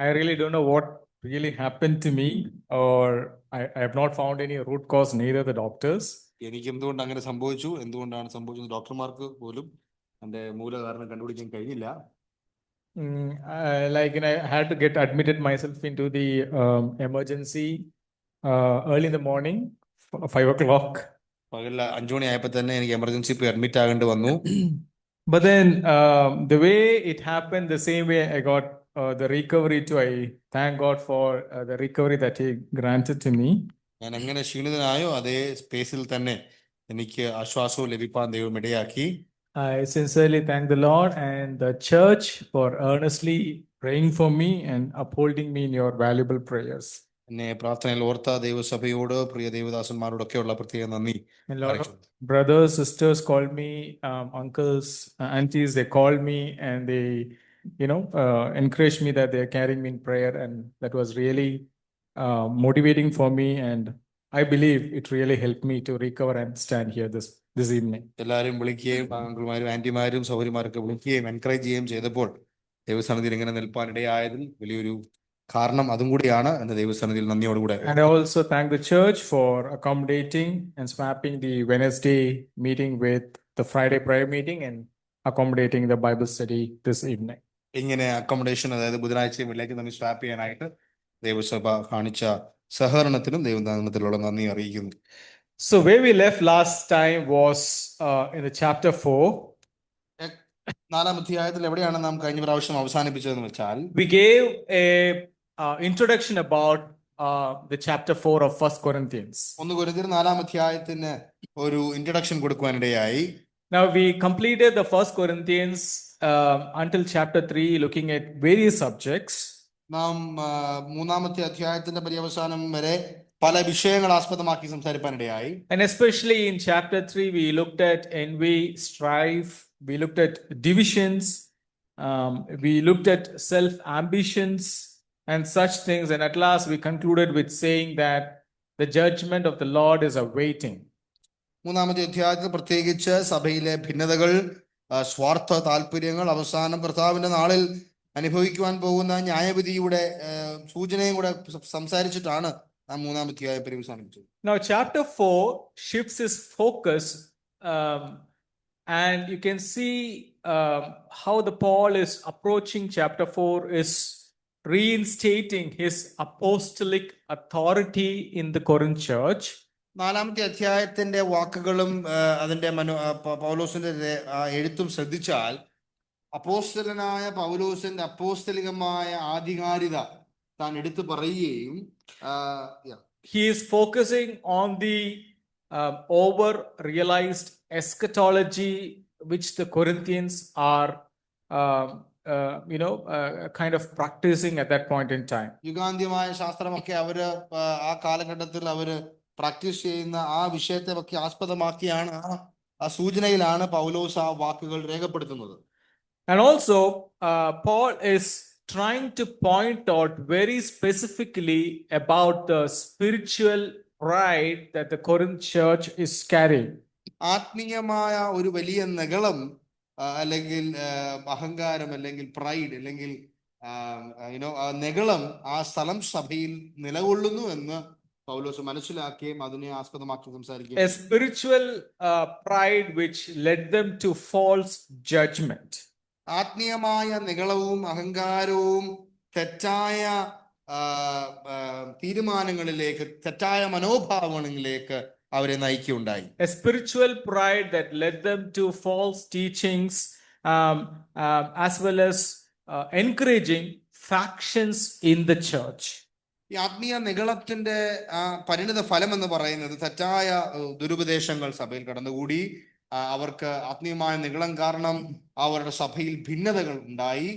I really don't know what really happened to me, or I have not found any root cause, neither the doctors. എനിക്ക് എന്തുകൊണ്ട് അങ്ങനെ സംഭവിച്ചു, എന്തുകൊണ്ടാണ് സംഭവിച്ചത് ഡോക്ടർമാർക്ക് പോലും അതിന്റെ മൂലകാരണം കണ്ടുപിടിക്കാൻ കഴിഞ്ഞില്ല. I had to get admitted myself into the emergency early in the morning, 5 o'clock. പകൽ 5 മണി ആയപ്പോൾ തന്നെ എനിക്ക് എമർജൻസി പോയി അഡ്മിറ്റ് ആകേണ്ടി വന്നു. But then the way it happened, the same way I got the recovery too. I thank God for the recovery that He granted to me. ഞാൻ എങ്ങനെ ക്ഷീണിതനായോ അതേ സ്പേസിൽ തന്നെ എനിക്ക് ആശ്വാസവും ലഭിക്കാൻ ദൈവം ഇടയാക്കി. I sincerely thank the Lord and the church for earnestly praying for me and upholding me in your valuable prayers. എന്നെ പ്രാർത്ഥനയിൽ ഓർത്ത ദൈവസഭയോട് പ്രിയ ദൈവദാസന്മാരോടൊക്കെയുള്ള പ്രത്യേക നന്ദി. A lot of brothers, sisters called me, uncles, aunties, they called me and they, encouraged me that they are carrying me in prayer, and that was really motivating for me, and I believe it really helped me to recover and stand here this evening. എല്ലാവരും വിളിക്കുകയും അങ്കിൾമാരും ആന്റിമാരും സഹോദരിമാരൊക്കെ വിളിക്കുകയും encourage ചെയ്യുകയും ചെയ്തപ്പോൾ ദൈവസന്നിധിയിൽ ഇങ്ങനെ നിൽപ്പാനിടയായതിൽ വലിയൊരു കാരണം അതും കൂടിയാണ് എന്ന് ദൈവസന്നിധിയിൽ നന്ദിയോടുകൂടെ. And I also thank the church for accommodating and swapping the Wednesday meeting with the Friday prayer meeting and accommodating the Bible study this evening. ഇങ്ങനെ അക്കോമഡേഷൻ, അതായത് ബുധനാഴ്ചയും വെള്ളിയാഴ്ചയും തമ്മിൽ സ്വാപ്പ് ചെയ്യാനായിട്ട് ദൈവസഭ കാണിച്ച സഹകരണത്തിനും ദൈവനാമത്തിലുള്ള നന്ദി അറിയിക്കുന്നു. So where we left last time was in the chapter 4. 4-ാം അധ്യായത്തിൽ എവിടെയാണ് നാം കഴിഞ്ഞ പ്രാവശ്യം അവസാനിപ്പിച്ചതെന്ന് വെച്ചാൽ, we gave a introduction about the chapter 4 of 1 Corinthians. 1 കൊരിന്ത്യർ 4-ാം അധ്യായത്തിന് ഒരു introduction കൊടുക്കുവാനിടയായി. Now we completed the 1 Corinthians until chapter 3, looking at various subjects. നാം 3-ാമത്തെ അധ്യായത്തിന്റെ പര്യവസാനം വരെ പല വിഷയങ്ങൾ ആസ്പദമാക്കി സംസാരിക്കാനിടയായി. And especially in chapter 3 we looked at envy, strife, we looked at divisions, we looked at self ambitions and such things, and at last we concluded with saying that the judgment of the Lord is awaiting. 3-ാമത്തെ അധ്യായത്തിൽ പ്രത്യേകിച്ച് സഭയിലെ ഭിന്നതകൾ, സ്വാർത്ഥ താല്പര്യങ്ങൾ, അവസാനം കർത്താവിന്റെ നാളിൽ അനുഭവിക്കുവാൻ പോകുന്ന ന്യായവിധിയുടെ സൂചനയും കൂടെ സംസാരിച്ചിട്ടാണ് നാം 3-ാം അധ്യായം പര്യവസാനിപ്പിച്ചത്. Now chapter 4 shifts its focus, and you can see how the Paul is approaching chapter 4 is reinstating his apostolic authority in the Corinth church. 4-ാമത്തെ അധ്യായത്തിന്റെ വാക്കുകളും അതിന്റെ പൗലോസിന്റെ എഴുത്തും ശ്രദ്ധിച്ചാൽ അപ്പോസ്തലനായ പൗലോസിന്റെ അപ്പോസ്തലികമായ ആധികാരികത താൻ എടുത്തു പറയുകയും he is focusing on the over realized eschatology which the Corinthians are kind of practicing at that point in time. യുഗാന്ത്യമായ ശാസ്ത്രമൊക്കെ അവര് ആ കാലഘട്ടത്തിൽ അവര് പ്രാക്ടീസ് ചെയ്യുന്ന ആ വിഷയത്തെ ഒക്കെ ആസ്പദമാക്കിയാണ്, ആ സൂചനയിലാണ് പൗലോസ് ആ വാക്കുകൾ രേഖപ്പെടുത്തുന്നത്. And also Paul is trying to point out very specifically about the spiritual pride that the Corinth church is carrying. ആത്മീയമായ ഒരു വലിയ നെഗളം അല്ലെങ്കിൽ അഹങ്കാരം അല്ലെങ്കിൽ പ്രൈഡ് അല്ലെങ്കിൽ നെഗളം ആ സ്ഥലം സഭയിൽ നിലകൊള്ളുന്നു എന്ന് പൗലോസ് മനസ്സിലാക്കുകയും അതിനെ ആസ്പദമാക്കി സംസാരിക്കുകയും. A spiritual pride which led them to false judgment. ആത്മീയമായ നിഗളവും അഹങ്കാരവും തെറ്റായ തീരുമാനങ്ങളിലേക്ക്, തെറ്റായ മനോഭാവങ്ങളിലേക്ക് അവരെ നയിക്കുകയുണ്ടായി. A spiritual pride that led them to false teachings, as well as encouraging factions in the church. ഈ ആത്മീയ നിഗളത്തിന്റെ പരിണിത ഫലം എന്ന് പറയുന്നത് തെറ്റായ ദുരുപദേശങ്ങൾ സഭയിൽ കടന്നുകൂടി അവർക്ക് ആത്മീയമായ നിഗളം കാരണം അവരുടെ സഭയിൽ ഭിന്നതകൾ ഉണ്ടായി.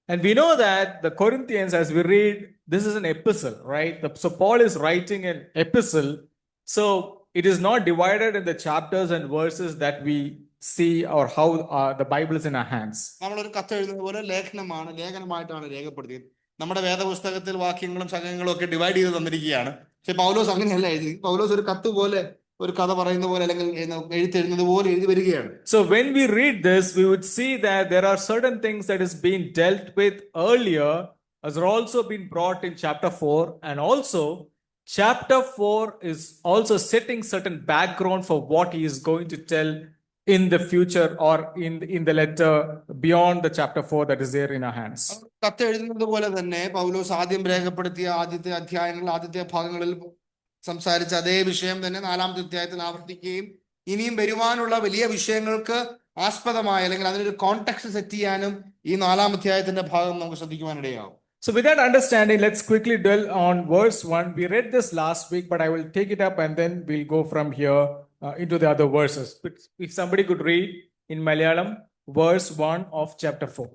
And we know that the Corinthians, as we read, this is an epistle, right? So Paul is writing an epistle, so it is not divided in the chapters and verses that we see or how the Bible is in our hands. നമ്മളൊരു കത്ത് എഴുതുന്ന പോലെ ലേഖനമായിട്ടാണ് രേഖപ്പെടുത്തിയത്. നമ്മുടെ വേദപുസ്തകത്തിൽ വാക്യങ്ങളും സംഘങ്ങളും ഒക്കെ divide ചെയ്ത് തന്നിരിക്കുകയാണ്. പക്ഷെ പൗലോസ് അങ്ങനെയല്ല എഴുതി. പൗലോസ് ഒരു കത്ത് പോലെ ഒരു കഥ പറയുന്ന പോലെ അല്ലെങ്കിൽ എഴുത്തെഴുതുന്നത് പോലെ എഴുതി വരികയാണ്. So when we read this, we would see that there are certain things that is being dealt with earlier has also been brought in chapter 4, and also chapter 4 is also setting certain background for what he is going to tell in the future or in the letter beyond the chapter 4 that is there in our hands. കത്ത് എഴുതുന്നത് പോലെ തന്നെ പൗലോസ് ആദ്യം രേഖപ്പെടുത്തിയ ആദ്യത്തെ അധ്യായങ്ങൾ ആദ്യത്തെ ഭാഗങ്ങളിൽ സംസാരിച്ച അതേ വിഷയം തന്നെ നാലാമത്തെ അധ്യായത്തിൽ ആവർത്തിക്കുകയും ഇനിയും വരുവാനുള്ള വലിയ വിഷയങ്ങൾക്ക് ആസ്പദമായ അല്ലെങ്കിൽ അതിനൊരു കോണ്ടെക്സ്റ്റ് സെറ്റ് ചെയ്യാനും ഈ നാലാം അധ്യായത്തിന്റെ ഭാഗം നമുക്ക് ശ്രദ്ധിക്കുവാനിടയാവും. So with that understanding, let's quickly dwell on verse 1. We read this last week, but I will take it up and then we'll go from here into the other verses. But if somebody could read in Malayalam, verse 1 of chapter 4.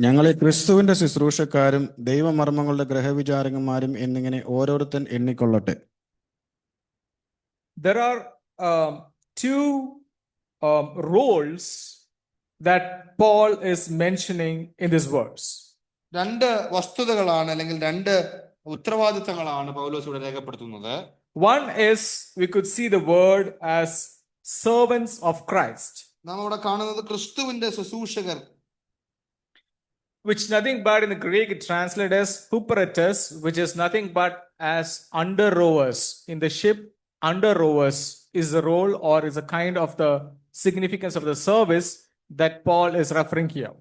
ഞങ്ങളെ ക്രിസ്തുവിന്റെ ശുശ്രൂഷക്കാരും ദൈവമർമ്മങ്ങളുടെ ഗ്രഹവിചാരകന്മാരും എന്നിങ്ങനെ ഓരോരുത്തൻ എണ്ണിക്കൊള്ളട്ടെ. There are two roles that Paul is mentioning in this verse. രണ്ട് വസ്തുതകളാണ് അല്ലെങ്കിൽ രണ്ട് ഉത്തരവാദിത്തങ്ങളാണ് പൗലോസ് ഇവിടെ രേഖപ്പെടുത്തുന്നത്. One is, we could see the word as servants of Christ, നാം അവിടെ കാണുന്നത് ക്രിസ്തുവിന്റെ ശുശ്രൂഷകർ, which nothing but in the Greek it translated as huperetes, which is nothing but as under rowers in the ship. Under rowers is the role or is a kind of the significance of the service that Paul is referring here.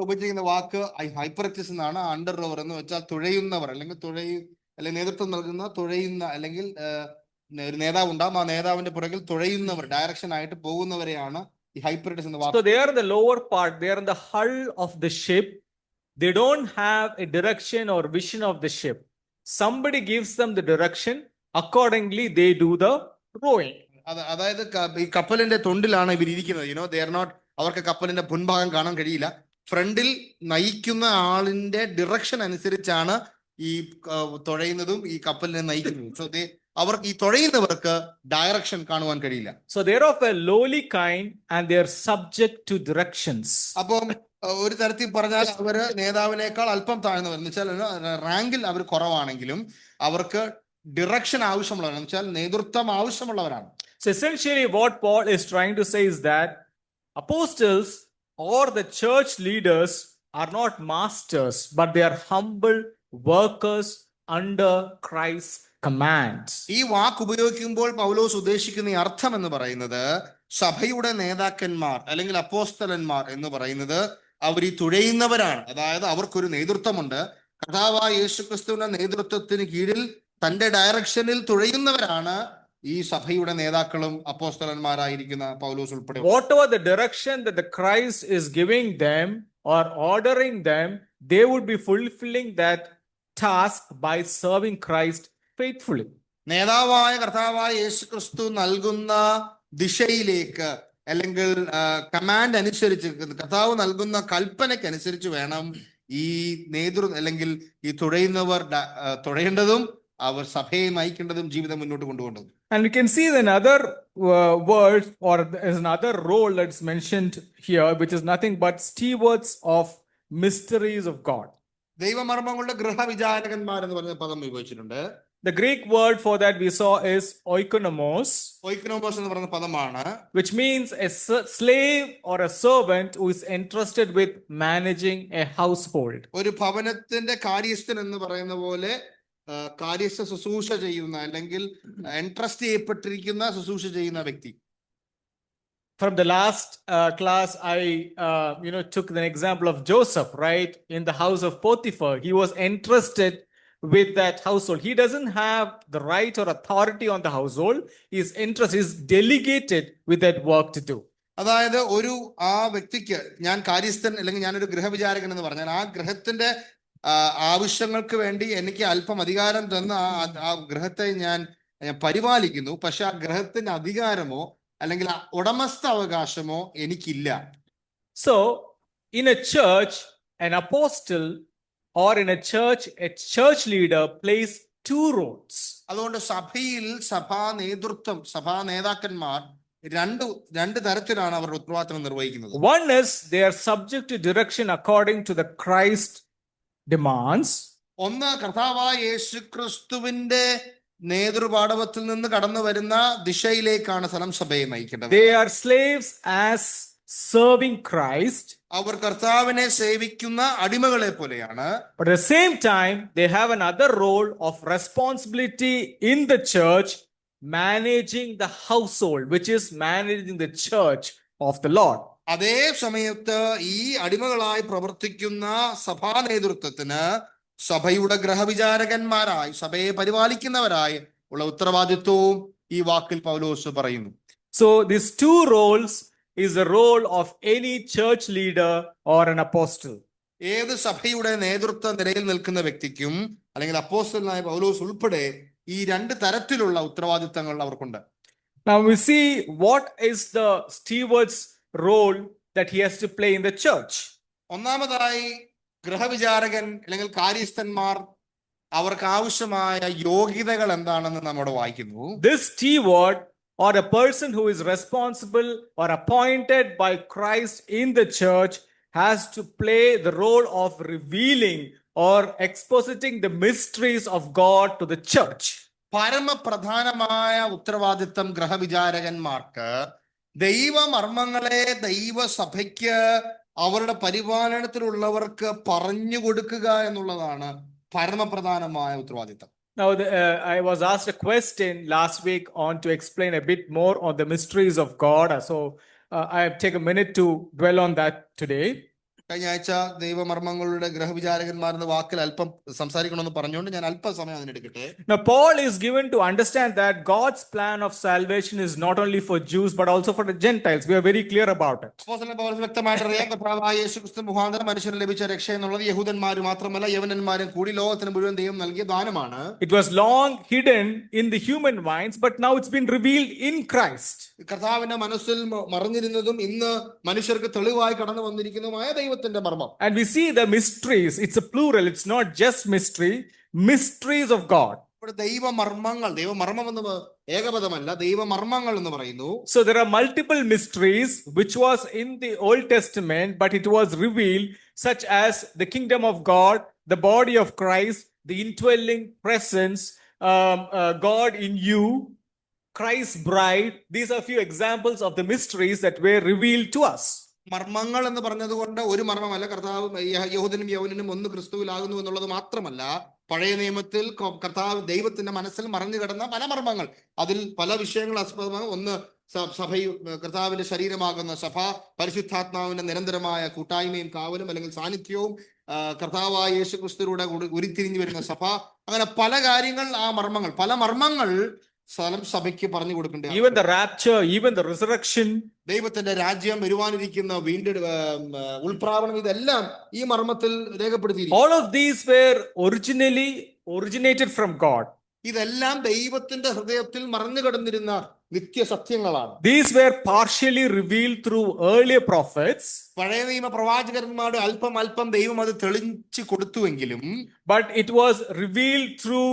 ഉപയോഗിക്കുന്ന വാക്ക് ഹൈപ്പറക്റ്റിസ് എന്നാണ്. Under rover എന്ന് വെച്ചാൽ തുഴയുന്നവർ അല്ലെങ്കിൽ നേതൃത്വം നൽകുന്ന തുഴയുന്ന അല്ലെങ്കിൽ ഒരു നേതാവ് ഉണ്ടാവും, ആ നേതാവിന്റെ പുറകിൽ തുഴയുന്നവർ, ഡയറക്ഷൻ ആയിട്ട് പോകുന്നവരെയാണ് ഈ ഹൈപ്പറക്റ്റിസ് എന്ന വാക്ക്. So they are in the lower part, they are in the hull of the ship. They don't have a direction or vision of the ship. Somebody gives them the direction, accordingly they do the rowing. അതായത് ഈ കപ്പലിന്റെ തൊണ്ടിലാണ് ഇവർ ഇരിക്കുന്നത്. They are not, അവർക്ക് കപ്പലിന്റെ മുൻഭാഗം കാണാൻ കഴിയില്ല. ഫ്രണ്ടിൽ നയിക്കുന്ന ആളിന്റെ ഡിറക്ഷൻ അനുസരിച്ചാണ് ഈ തുഴയുന്നതും ഈ കപ്പലിനെ നയിക്കുന്നതും. സോ അവർക്ക് ഈ തുഴയുന്നവർക്ക് ഡയറക്ഷൻ കാണുവാൻ കഴിയില്ല. So they are of a lowly kind and they are subject to directions. അപ്പം ഒരു തരത്തിൽ പറഞ്ഞാൽ അവര് നേതാവിനേക്കാൾ അല്പം താഴ്ന്നവർ എന്ന് വെച്ചാൽ റാങ്കിൽ അവർ കുറവാണെങ്കിലും അവർക്ക് ഡിറക്ഷൻ ആവശ്യമുള്ളവരാണ്, എന്ന് വെച്ചാൽ നേതൃത്വം ആവശ്യമുള്ളവരാണ്. So essentially what Paul is trying to say is that apostles or the church leaders are not masters, but they are humble workers under Christ's commands. ഈ വാക്ക് ഉപയോഗിക്കുമ്പോൾ പൗലോസ് ഉദ്ദേശിക്കുന്ന ഈ അർത്ഥം എന്ന് പറയുന്നത് സഭയുടെ നേതാക്കന്മാർ അല്ലെങ്കിൽ അപ്പോസ്തലന്മാർ എന്ന് പറയുന്നത് അവർ ഈ തുഴയുന്നവരാണ്. അതായത് അവർക്കൊരു നേതൃത്വമുണ്ട്. കർത്താവായ യേശുക്രിസ്തുവിന്റെ നേതൃത്വത്തിന് കീഴിൽ തന്റെ ഡയറക്ഷനിൽ തുഴയുന്നവരാണ് ഈ സഭയുടെ നേതാക്കളും അപ്പോസ്തലന്മാരായിരിക്കുന്ന പൗലോസ് ഉൾപ്പെടെ. Whatever the direction that the Christ is giving them or ordering them, they would be fulfilling that task by serving Christ faithfully. നേതാവായ കർത്താവായ യേശുക്രിസ്തു നൽകുന്ന ദിശയിലേക്ക് അല്ലെങ്കിൽ കമാൻഡ് അനുസരിച്ച്, കർത്താവ് നൽകുന്ന കൽപ്പനയ്ക്കനുസരിച്ച് വേണം ഈ അല്ലെങ്കിൽ ഈ തുഴയുന്നവർ തുഴയേണ്ടതും അവർ സഭയെ നയിക്കേണ്ടതും ജീവിതം മുന്നോട്ട് കൊണ്ടുപോകേണ്ടതും. And we can see another word or there's another role that's mentioned here, which is nothing but stewards of mysteries of God. ദൈവമർമ്മങ്ങളുടെ ഗൃഹവിചാരകന്മാർ എന്ന് പറഞ്ഞ പദം ഉപയോഗിച്ചിട്ടുണ്ട്. The Greek word for that we saw is oikonomos. Oikonomos എന്ന് പറയുന്ന പദമാണ്, which means a slave or a servant who is entrusted with managing a household. ഒരു ഭവനത്തിന്റെ കാര്യസ്ഥൻ എന്ന് പറയുന്ന പോലെ കാര്യസ്ഥ ശുശ്രൂഷ ചെയ്യുന്ന അല്ലെങ്കിൽ എൻട്രസ്റ്റ് ചെയ്യപ്പെട്ടിരിക്കുന്ന ശുശ്രൂഷ ചെയ്യുന്ന വ്യക്തി. From the last class, I took the example of Joseph, right? In the house of Potiphar, he was entrusted with that household. He doesn't have the right or authority on the household. His interest is delegated with that work to do. അതായത് ആ വ്യക്തിക്ക് ഞാൻ കാര്യസ്ഥൻ അല്ലെങ്കിൽ ഞാനൊരു ഗൃഹവിചാരകൻ എന്ന് പറഞ്ഞാൽ ആ ഗൃഹത്തിന്റെ ആവശ്യങ്ങൾക്ക് വേണ്ടി എനിക്ക് അല്പം അധികാരം തന്ന ആ ഗൃഹത്തെ ഞാൻ പരിപാലിക്കുന്നു. പക്ഷെ ആ ഗ്രഹത്തിന്റെ അധികാരമോ അല്ലെങ്കിൽ ഉടമസ്ഥ അവകാശമോ എനിക്കില്ല. So in a church, an apostle or in a church leader plays two roles. അതുകൊണ്ട് സഭയിൽ സഭാ നേതാക്കന്മാർ രണ്ട് തരത്തിലാണ് അവരുടെ ഉത്തരവാദിത്തം നിർവഹിക്കുന്നത്. One is they are subject to direction according to the Christ demands. ഒന്ന് കർത്താവായ യേശുക്രിസ്തുവിന്റെ നേതൃപാടവത്തിൽ നിന്ന് കടന്നു വരുന്ന ദിശയിലേക്കാണ് സ്ഥലം സഭയെ നയിക്കേണ്ടത്. They are slaves as serving Christ, അവർ കർത്താവിനെ സേവിക്കുന്ന അടിമകളെ പോലെയാണ്. but at the same time, they have another role of responsibility in the church, managing the household, which is managing the church of the Lord. അതേ സമയത്ത് ഈ അടിമകളായി പ്രവർത്തിക്കുന്ന സഭാ നേതൃത്വത്തിന് സഭയുടെ ഗ്രഹവിചാരകന്മാരായി, സഭയെ പരിപാലിക്കുന്നവരായി ഉള്ള ഉത്തരവാദിത്വവും ഈ വാക്കിൽ പൗലോസ് പറയുന്നു. So these two roles is the role of any church leader or an apostle. ഏത് സഭയുടെ നേതൃത്വ നിരയിൽ നിൽക്കുന്ന വ്യക്തിക്കും അല്ലെങ്കിൽ അപ്പോസ്തലനായ പൗലോസ് ഉൾപ്പെടെ ഈ രണ്ട് തരത്തിലുള്ള ഉത്തരവാദിത്തങ്ങൾ അവർക്കുണ്ട്. Now we see what is the steward's role that he has to play in the church. ഒന്നാമതായി ഗൃഹവിചാരകൻ അല്ലെങ്കിൽ കാര്യസ്ഥന്മാർ അവർക്ക് ആവശ്യമായ യോഗ്യതകൾ എന്താണെന്ന് നമ്മോട് വായിക്കുന്നു. This steward or a person who is responsible or appointed by Christ in the church has to play the role of revealing or expositing the mysteries of God to the church. പരമപ്രധാനമായ ഉത്തരവാദിത്തം ഗ്രഹവിചാരകന്മാർക്ക് ദൈവമർമ്മങ്ങളെ ദൈവസഭയ്ക്ക് അവരുടെ പരിപാലനത്തിലുള്ളവർക്ക് പറഞ്ഞു കൊടുക്കുക എന്നുള്ളതാണ് പരമപ്രധാനമായ ഉത്തരവാദിത്തം. Now, I was asked a question last week on to explain a bit more on the mysteries of God. So I take a minute to dwell on that today. കഴിഞ്ഞ ആഴ്ച ദൈവമർമ്മങ്ങളുടെ ഗ്രഹവിചാരകന്മാർ എന്ന വാക്കിൽ അല്പം സംസാരിക്കണമെന്ന് പറഞ്ഞുകൊണ്ട് ഞാൻ അല്പസമയം അതിനെടുക്കട്ടെ. Now, Paul is given to understand that God's plan of salvation is not only for Jews but also for the Gentiles. We are very clear about it. അപ്പോസ്തലൻ പൗലോസ് വ്യക്തമായിട്ട് അറിയാം, കർത്താവായ യേശുക്രിസ്തു മുഖാന്തരം മനുഷ്യന് ലഭിച്ച രക്ഷ എന്നുള്ളത് യഹൂദന്മാർ മാത്രമല്ല യവനന്മാരും കൂടി ലോകത്തിന് മുഴുവൻ ദൈവം നൽകിയ ദാനമാണ്. It was long hidden in the human minds, but now it's been revealed in Christ. കർത്താവിന്റെ മനസ്സിൽ മറഞ്ഞിരുന്നതും ഇന്ന് മനുഷ്യർക്ക് തെളിവായി കടന്നു വന്നിരിക്കുന്നതുമായ ദൈവത്തിന്റെ മർമ്മം. And we see the mysteries. It's a plural. It's not just mystery. Mysteries of God. ദൈവമർമ്മങ്ങൾ, ദൈവമർമ്മം എന്ന് ഏകപദമല്ല, ദൈവമർമ്മങ്ങൾ എന്ന് പറയുന്നു. So there are multiple mysteries which was in the Old Testament, but it was revealed, such as the kingdom of God, the body of Christ, the indwelling presence, God in you, Christ's bride. These are few examples of the mysteries that were revealed to us. മർമ്മങ്ങൾ എന്ന് പറഞ്ഞതുകൊണ്ട് ഒരു മർമ്മമല്ല, കർത്താവ് യഹൂദനും യവനനും ഒന്ന് ക്രിസ്തുവിലാകുന്നു എന്നുള്ളത് മാത്രമല്ല. പഴയ നിയമത്തിൽ കർത്താവ് ദൈവത്തിന്റെ മനസ്സിൽ മറഞ്ഞു കിടന്ന പല മർമ്മങ്ങൾ, അതിൽ പല വിഷയങ്ങൾ ആസ്പദമാണ്. ഒന്ന് സഭയും കർത്താവിന്റെ ശരീരമാകുന്ന സഭ, പരിശുദ്ധാത്മാവിന്റെ നിരന്തരമായ കൂട്ടായ്മയും കാവലും അല്ലെങ്കിൽ സാന്നിധ്യവും, കർത്താവായ യേശുക്രിസ്തുവിലൂടെ ഉരുത്തിരിഞ്ഞു വരുന്ന സഭ, അങ്ങനെ പല കാര്യങ്ങൾ, ആ മർമ്മങ്ങൾ, പല മർമ്മങ്ങൾ സഭയ്ക്ക് പറഞ്ഞു കൊടുക്കേണ്ടത്. Even the rapture, even the resurrection, ദൈവത്തിന്റെ രാജ്യം, വരുവാനിരിക്കുന്ന ഉൾപ്രാവണം, ഇതെല്ലാം ഈ മർമ്മത്തിൽ രേഖപ്പെടുത്തിയിരിക്കുന്നു. all of these were originated from God. ഇതെല്ലാം ദൈവത്തിന്റെ ഹൃദയത്തിൽ മറഞ്ഞു കിടന്നിരുന്ന നിത്യസത്യങ്ങളാണ്. These were partially revealed through earlier prophets. പഴയ നിയമ പ്രവാചകന്മാരുടെ അല്പം അല്പം ദൈവം അത് തെളിയിച്ചു കൊടുത്തുവെങ്കിലും, but it was revealed through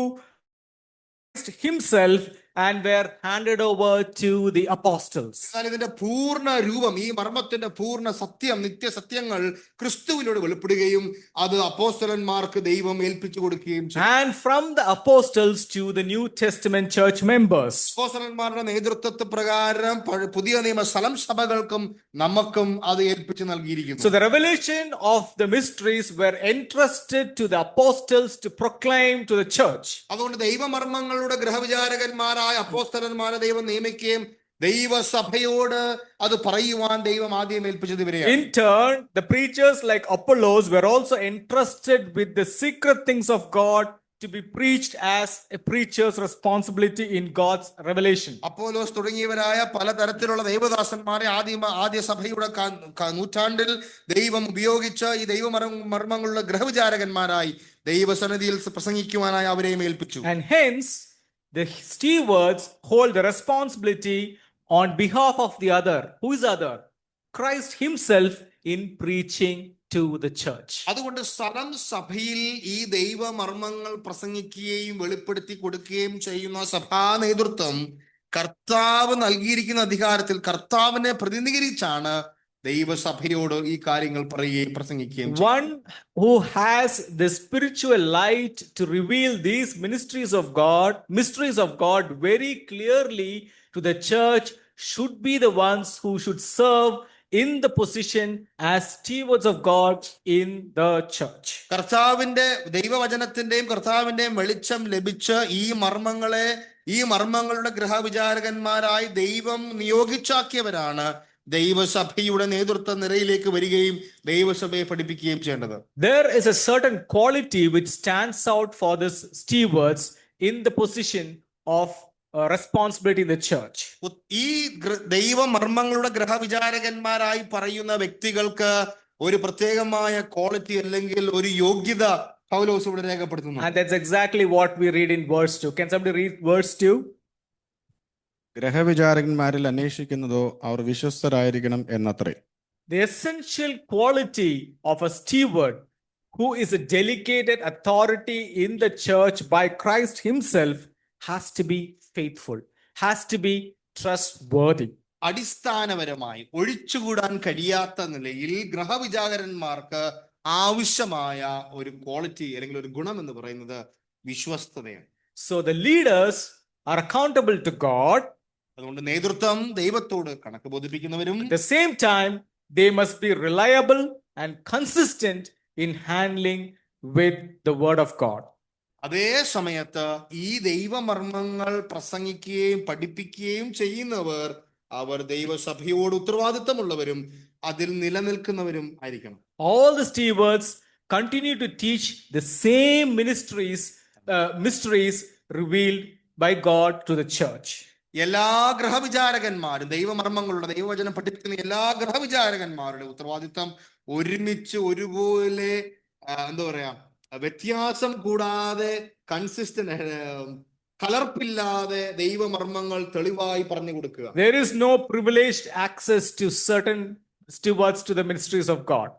himself and were handed over to the apostles. എന്നാൽ ഇതിന്റെ പൂർണ്ണ രൂപം, ഈ മർമ്മത്തിന്റെ പൂർണ്ണ സത്യം, നിത്യസത്യങ്ങൾ ക്രിസ്തുവിലൂടെ വെളിപ്പെടുകയും അത് അപ്പോസ്തലന്മാർക്ക് ദൈവം ഏൽപ്പിച്ചു കൊടുക്കുകയും ചെയ്തു. And from the apostles to the New Testament church members. അപ്പോസ്തലന്മാരുടെ നേതൃത്വ പ്രകാരം പുതിയ നിയമ സ്ഥലം സഭകൾക്കും നമുക്കും അത് ഏൽപ്പിച്ചു നൽകിയിരിക്കുന്നു. So the revelation of the mysteries were entrusted to the apostles to proclaim to the church. അതുകൊണ്ട് ദൈവമർമ്മങ്ങളുടെ ഗ്രഹവിചാരകന്മാരായ അപ്പോസ്തലന്മാരെ ദൈവം നിയമിക്കുകയും ദൈവസഭയോട് അത് പറയുവാൻ ദൈവം ആദ്യം ഏൽപ്പിച്ചത് ഇവരെയാണ്. In turn, the preachers like Apollos were also entrusted with the secret things of God to be preached as a preacher's responsibility in God's revelation. അപ്പോലോസ് തുടങ്ങിയവരായ പലതരത്തിലുള്ള ദൈവദാസന്മാരെ ആദ്യ സഭയുടെ നൂറ്റാണ്ടിൽ ദൈവം ഉപയോഗിച്ച് ഈ ദൈവമർമ്മങ്ങളുടെ ഗ്രഹവിചാരകന്മാരായി ദൈവസന്നിധിയിൽ പ്രസംഗിക്കുവാനായി അവരെയും ഏൽപ്പിച്ചു. And hence, the stewards hold the responsibility on behalf of the other. Who is other? Christ himself in preaching to the church. അതുകൊണ്ട് സ്ഥലം സഭയിൽ ഈ ദൈവമർമ്മങ്ങൾ പ്രസംഗിക്കുകയും വെളിപ്പെടുത്തി കൊടുക്കുകയും ചെയ്യുന്ന സഭാ നേതൃത്വം കർത്താവ് നൽകിയിരിക്കുന്ന അധികാരത്തിൽ കർത്താവിനെ പ്രതിനിധീകരിച്ചാണ് ദൈവസഭയോട് ഈ കാര്യങ്ങൾ പറയുകയും പ്രസംഗിക്കുകയും ചെയ്യും. One who has the spiritual light to reveal these mysteries of God very clearly to the church should be the ones who should serve in the position as stewards of God in the church. കർത്താവിന്റെ ദൈവവചനത്തിന്റെയും കർത്താവിന്റെയും വെളിച്ചം ലഭിച്ച് ഈ മർമ്മങ്ങളുടെ ഗൃഹവിചാരകന്മാരായി ദൈവം നിയോഗിച്ചാക്കിയവരാണ് ദൈവസഭയുടെ നേതൃത്വ നിരയിലേക്ക് വരികയും ദൈവസഭയെ പഠിപ്പിക്കുകയും ചെയ്യേണ്ടത്. There is a certain quality which stands out for this stewards in the position of responsibility in the church. ഈ ദൈവമർമ്മങ്ങളുടെ ഗൃഹവിചാരകന്മാരായി പറയുന്ന വ്യക്തികൾക്ക് ഒരു പ്രത്യേകമായ ക്വാളിറ്റി അല്ലെങ്കിൽ ഒരു യോഗ്യത പൗലോസ് ഇവിടെ രേഖപ്പെടുത്തുന്നു. And that's exactly what we read in verse 2. Can somebody read verse 2? ഗ്രഹവിചാരകന്മാരിൽ അന്വേഷിക്കുന്നതോ അവർ വിശ്വസ്തരായിരിക്കണം എന്നത്രേ. The essential quality of a steward who is a delegated authority in the church by Christ himself has to be faithful, has to be trustworthy. അടിസ്ഥാനപരമായി ഒഴിച്ചുകൂടാൻ കഴിയാത്ത നിലയിൽ ഗൃഹവിചാരകന്മാർക്ക് ആവശ്യമായ ഒരു quality അല്ലെങ്കിൽ ഒരു ഗുണം എന്ന് പറയുന്നത് വിശ്വസ്തതയാണ്. So the leaders are accountable to God. അതുകൊണ്ട് നേതൃത്വം ദൈവത്തോട് കണക്ക് ബോധിപ്പിക്കുന്നവരും At the same time, they must be reliable and consistent in handling with the word of God. അതേ സമയത്ത് ഈ ദൈവമർമ്മങ്ങൾ പ്രസംഗിക്കുകയും പഠിപ്പിക്കുകയും ചെയ്യുന്നവർ അവർ ദൈവസഭയോട് ഉത്തരവാദിത്തമുള്ളവരും അതിൽ നിലനിൽക്കുന്നവരും ആയിരിക്കണം. All the stewards continue to teach the same mysteries revealed by God to the church. എല്ലാ ഗൃഹവിചാരകന്മാരും ദൈവമർമ്മങ്ങളുടെ ദൈവവചനം പഠിപ്പിക്കുന്ന എല്ലാ ഗൃഹവിചാരകന്മാരുടെ ഉത്തരവാദിത്തം ഒരുമിച്ച് ഒരുപോലെ എന്താ പറയാ വ്യത്യാസം കൂടാതെ കലർപ്പില്ലാതെ ദൈവമർമ്മങ്ങൾ തെളിവായി പറഞ്ഞു കൊടുക്കുക. There is no privileged access to certain stewards to the mysteries of God.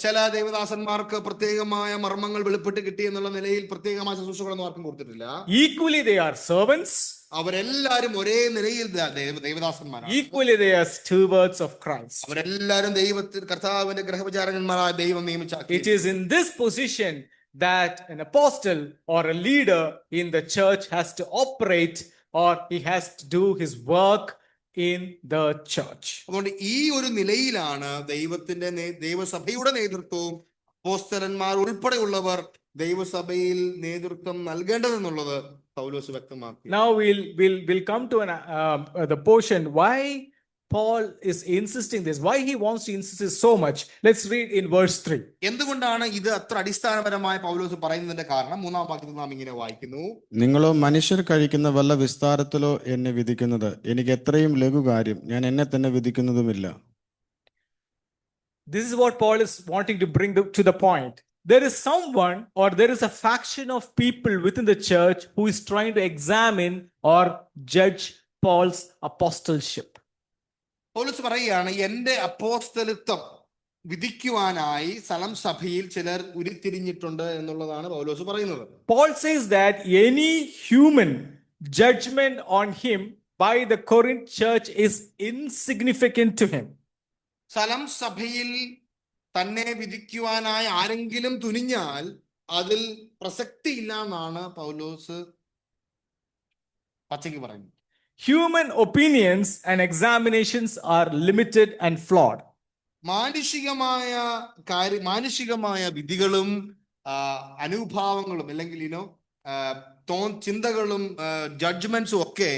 ചില ദേവദാസന്മാർക്ക് പ്രത്യേകമായ മർമ്മങ്ങൾ വെളിപ്പെട്ട് കിട്ടി എന്നുള്ള നിലയിൽ പ്രത്യേകമായ ശുശ്രൂഷകളൊന്നും ആർക്കും കൊടുത്തിട്ടില്ല. Equally they are servants. അവരെല്ലാരും ഒരേ നിലയിൽ ദേവദാസന്മാരാണ്. Equally they are stewards of Christ. അവരെല്ലാരും കർത്താവിന്റെ ഗൃഹവിചാരകന്മാരായ ദൈവം നിയമിച്ചാക്കി. It is in this position that an apostle or a leader in the church has to operate, or he has to do his work in the church. അതുകൊണ്ട് ഈ ഒരു നിലയിലാണ് ദൈവസഭയുടെ നേതൃത്വവും അപ്പോസ്തലന്മാർ ഉൾപ്പെടെയുള്ളവർ ദൈവസഭയിൽ നേതൃത്വം നൽകേണ്ടതെന്നുള്ളത് പൗലോസ് വ്യക്തമാക്കി. Now we'll come to the portion why Paul is insisting this, why he wants to insist this so much. Let's read in verse 3. എന്തുകൊണ്ടാണ് ഇത് അത്ര അടിസ്ഥാനപരമായ പൗലോസ് പറയുന്നതിന്റെ കാരണം? 3-ാം വാക്യത്തിൽ നാം ഇങ്ങനെ വായിക്കുന്നു: നിങ്ങളോ മനുഷ്യർ കഴിക്കുന്ന വല്ല വിസ്താരത്തിലോ എന്നെ വിധിക്കുന്നത് എനിക്ക് എത്രയും ലഘുകാര്യം, ഞാൻ എന്നെ തന്നെ വിധിക്കുന്നതുമില്ല. This is what Paul is wanting to bring to the point. There is someone, or there is a faction of people within the church who is trying to examine or judge Paul's apostleship. പൗലോസ് പറയുകയാണ്, എന്റെ അപ്പോസ്തലത്വം വിധിക്കുവാനായി സഭയിൽ ചിലർ ഉരുത്തിരിഞ്ഞിട്ടുണ്ട് എന്നുള്ളതാണ് പൗലോസ് പറയുന്നത്. Paul says that any human judgment on him by the Corinth church is insignificant to him. സഭയിൽ തന്നെ വിധിക്കുവാനായി ആരെങ്കിലും തുനിഞ്ഞാൽ അതിൽ പ്രസക്തി ഇല്ല എന്നാണ് പൗലോസ് പച്ചയ്ക്ക് പറയുന്നത്. Human opinions and examinations are limited and flawed. മാനുഷികമായ വിധികളും അനുഭാവങ്ങളും അല്ലെങ്കിൽ ചിന്തകളും ജഡ്ജ്മെന്റ്സും ഒക്കെ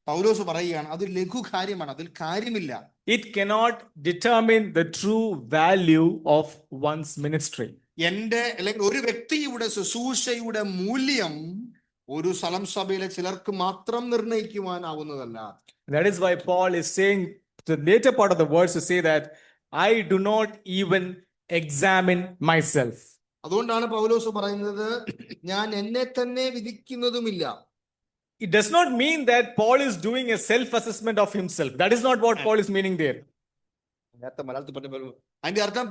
പൗലോസ് പറയുകയാണ് അത് ലഘു കാര്യമാണ്, അതിൽ കാര്യമില്ല. It cannot determine the true value of one's ministry. അല്ലെങ്കിൽ ഒരു വ്യക്തിയുടെ ശുശ്രൂഷയുടെ മൂല്യം ഒരു സഭയിലെ ചിലർക്ക് മാത്രം നിർണയിക്കുവാനാവുന്നതല്ല. That is why Paul is saying the later part of the words to say that I do not even examine myself. അതുകൊണ്ടാണ് പൗലോസ് പറയുന്നത് ഞാൻ എന്നെ തന്നെ വിധിക്കുന്നതുമില്ല. It does not mean that Paul is doing a self-assessment of himself. That is not what Paul is meaning there. അതിന്റെ അർത്ഥം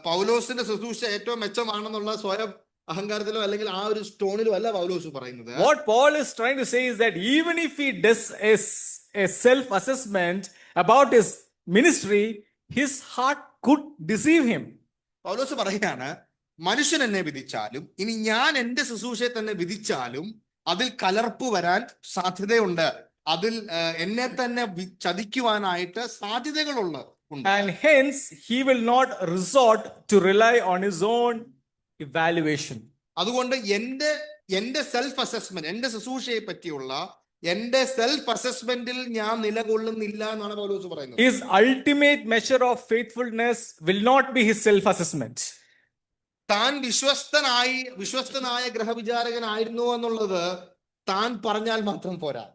പൗലോസിന്റെ ശുശ്രൂഷ ഏറ്റവും മെച്ചമാണെന്നുള്ള സ്വയം അഹങ്കാരത്തിലോ അല്ലെങ്കിൽ ആ ഒരു സ്റ്റോണിലോ അല്ല പൗലോസ് പറയുന്നത്. What Paul is trying to say is that even if he does a self-assessment about his ministry, his heart could deceive him. പൗലോസ് പറയുകയാണ്, മനുഷ്യൻ എന്നെ വിധിച്ചാലും ഇനി ഞാൻ എന്റെ ശുശ്രൂഷയെ തന്നെ വിധിച്ചാലും അതിൽ കലർപ്പ് വരാൻ സാധ്യതയുണ്ട്. അതിൽ എന്നെ തന്നെ ചതിക്കുവാനായിട്ട് സാധ്യതകളുണ്ട്. And hence he will not resort to rely on his own evaluation. അതുകൊണ്ട് എന്റെ സെൽഫ് അസസ്മെന്റ്, എന്റെ ശുശ്രൂഷയെ പറ്റിയുള്ള എന്റെ സെൽഫ് അസസ്മെന്റിൽ ഞാൻ നിലകൊള്ളുന്നില്ല എന്നാണ് പൗലോസ് പറയുന്നത്. His ultimate measure of faithfulness will not be his self-assessment. താൻ വിശ്വസ്തനായ ഗ്രഹവിചാരകനായിരുന്നു എന്നുള്ളത് താൻ പറഞ്ഞാൽ മാത്രം പോരാ.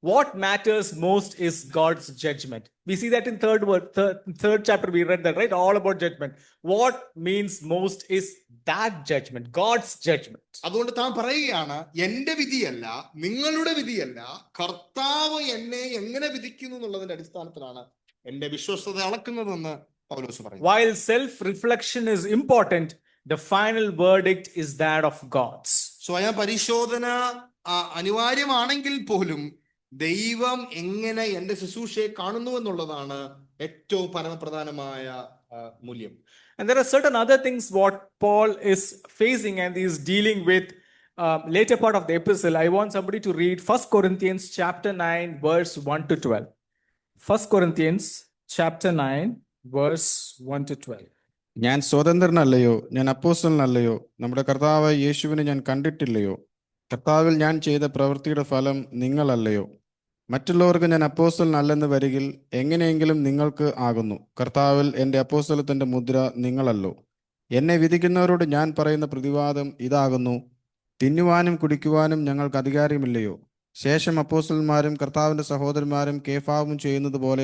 What matters most is God's judgment. We see that in third chapter we read that, right? All about judgment. What means most is that judgment, God's judgment. അതുകൊണ്ട് താൻ പറയുകയാണ്, എന്റെ വിധിയല്ല, നിങ്ങളുടെ വിധിയല്ല, കർത്താവ് എന്നെ എങ്ങനെ വിധിക്കുന്നു എന്നുള്ളതിന്റെ അടിസ്ഥാനത്തിലാണ് എന്റെ വിശ്വസ്തത അളക്കുന്നതെന്ന് പൗലോസ് പറയുന്നു. While self-reflection is important, the final verdict is that of God's. സ്വയം പരിശോധന അനിവാര്യമാണെങ്കിൽ പോലും ദൈവം എങ്ങനെ എന്റെ ശുശ്രൂഷയെ കാണുന്നു എന്നുള്ളതാണ് ഏറ്റവും പരമപ്രധാനമായ മൂല്യം. And there are certain other things what Paul is facing and he is dealing with later part of the epistle. I want somebody to read 1 Corinthians chapter 9 verse 1 to 12. 1 Corinthians chapter 9 verse 1 to 12. ഞാൻ സ്വതന്ത്രനല്ലയോ, ഞാൻ അപ്പോസ്തലനല്ലയോ, നമ്മുടെ കർത്താവ് യേശുവിനെ ഞാൻ കണ്ടിട്ടില്ലയോ? കർത്താവിൽ ഞാൻ ചെയ്ത പ്രവൃത്തിയുടെ ഫലം നിങ്ങളല്ലയോ? മറ്റുള്ളവർക്ക് ഞാൻ അപ്പോസ്തലനല്ലെന്ന് വരികിൽ എങ്ങനെയെങ്കിലും നിങ്ങൾക്ക് ആകുന്നു. കർത്താവിൽ എൻ്റെ അപ്പോസ്തലത്തിൻ്റെ മുദ്ര നിങ്ങളല്ലോ. എന്നെ വിധിക്കുന്നവരോട് ഞാൻ പറയുന്ന പ്രതിവാദം ഇതാകുന്നു: തിന്നുവാനും കുടിക്കുവാനും ഞങ്ങൾക്ക് അധികാരമില്ലയോ? ശേഷം അപ്പോസ്തലന്മാരും കർത്താവിൻ്റെ സഹോദരന്മാരും കേഫാവും ചെയ്യുന്നത് പോലെ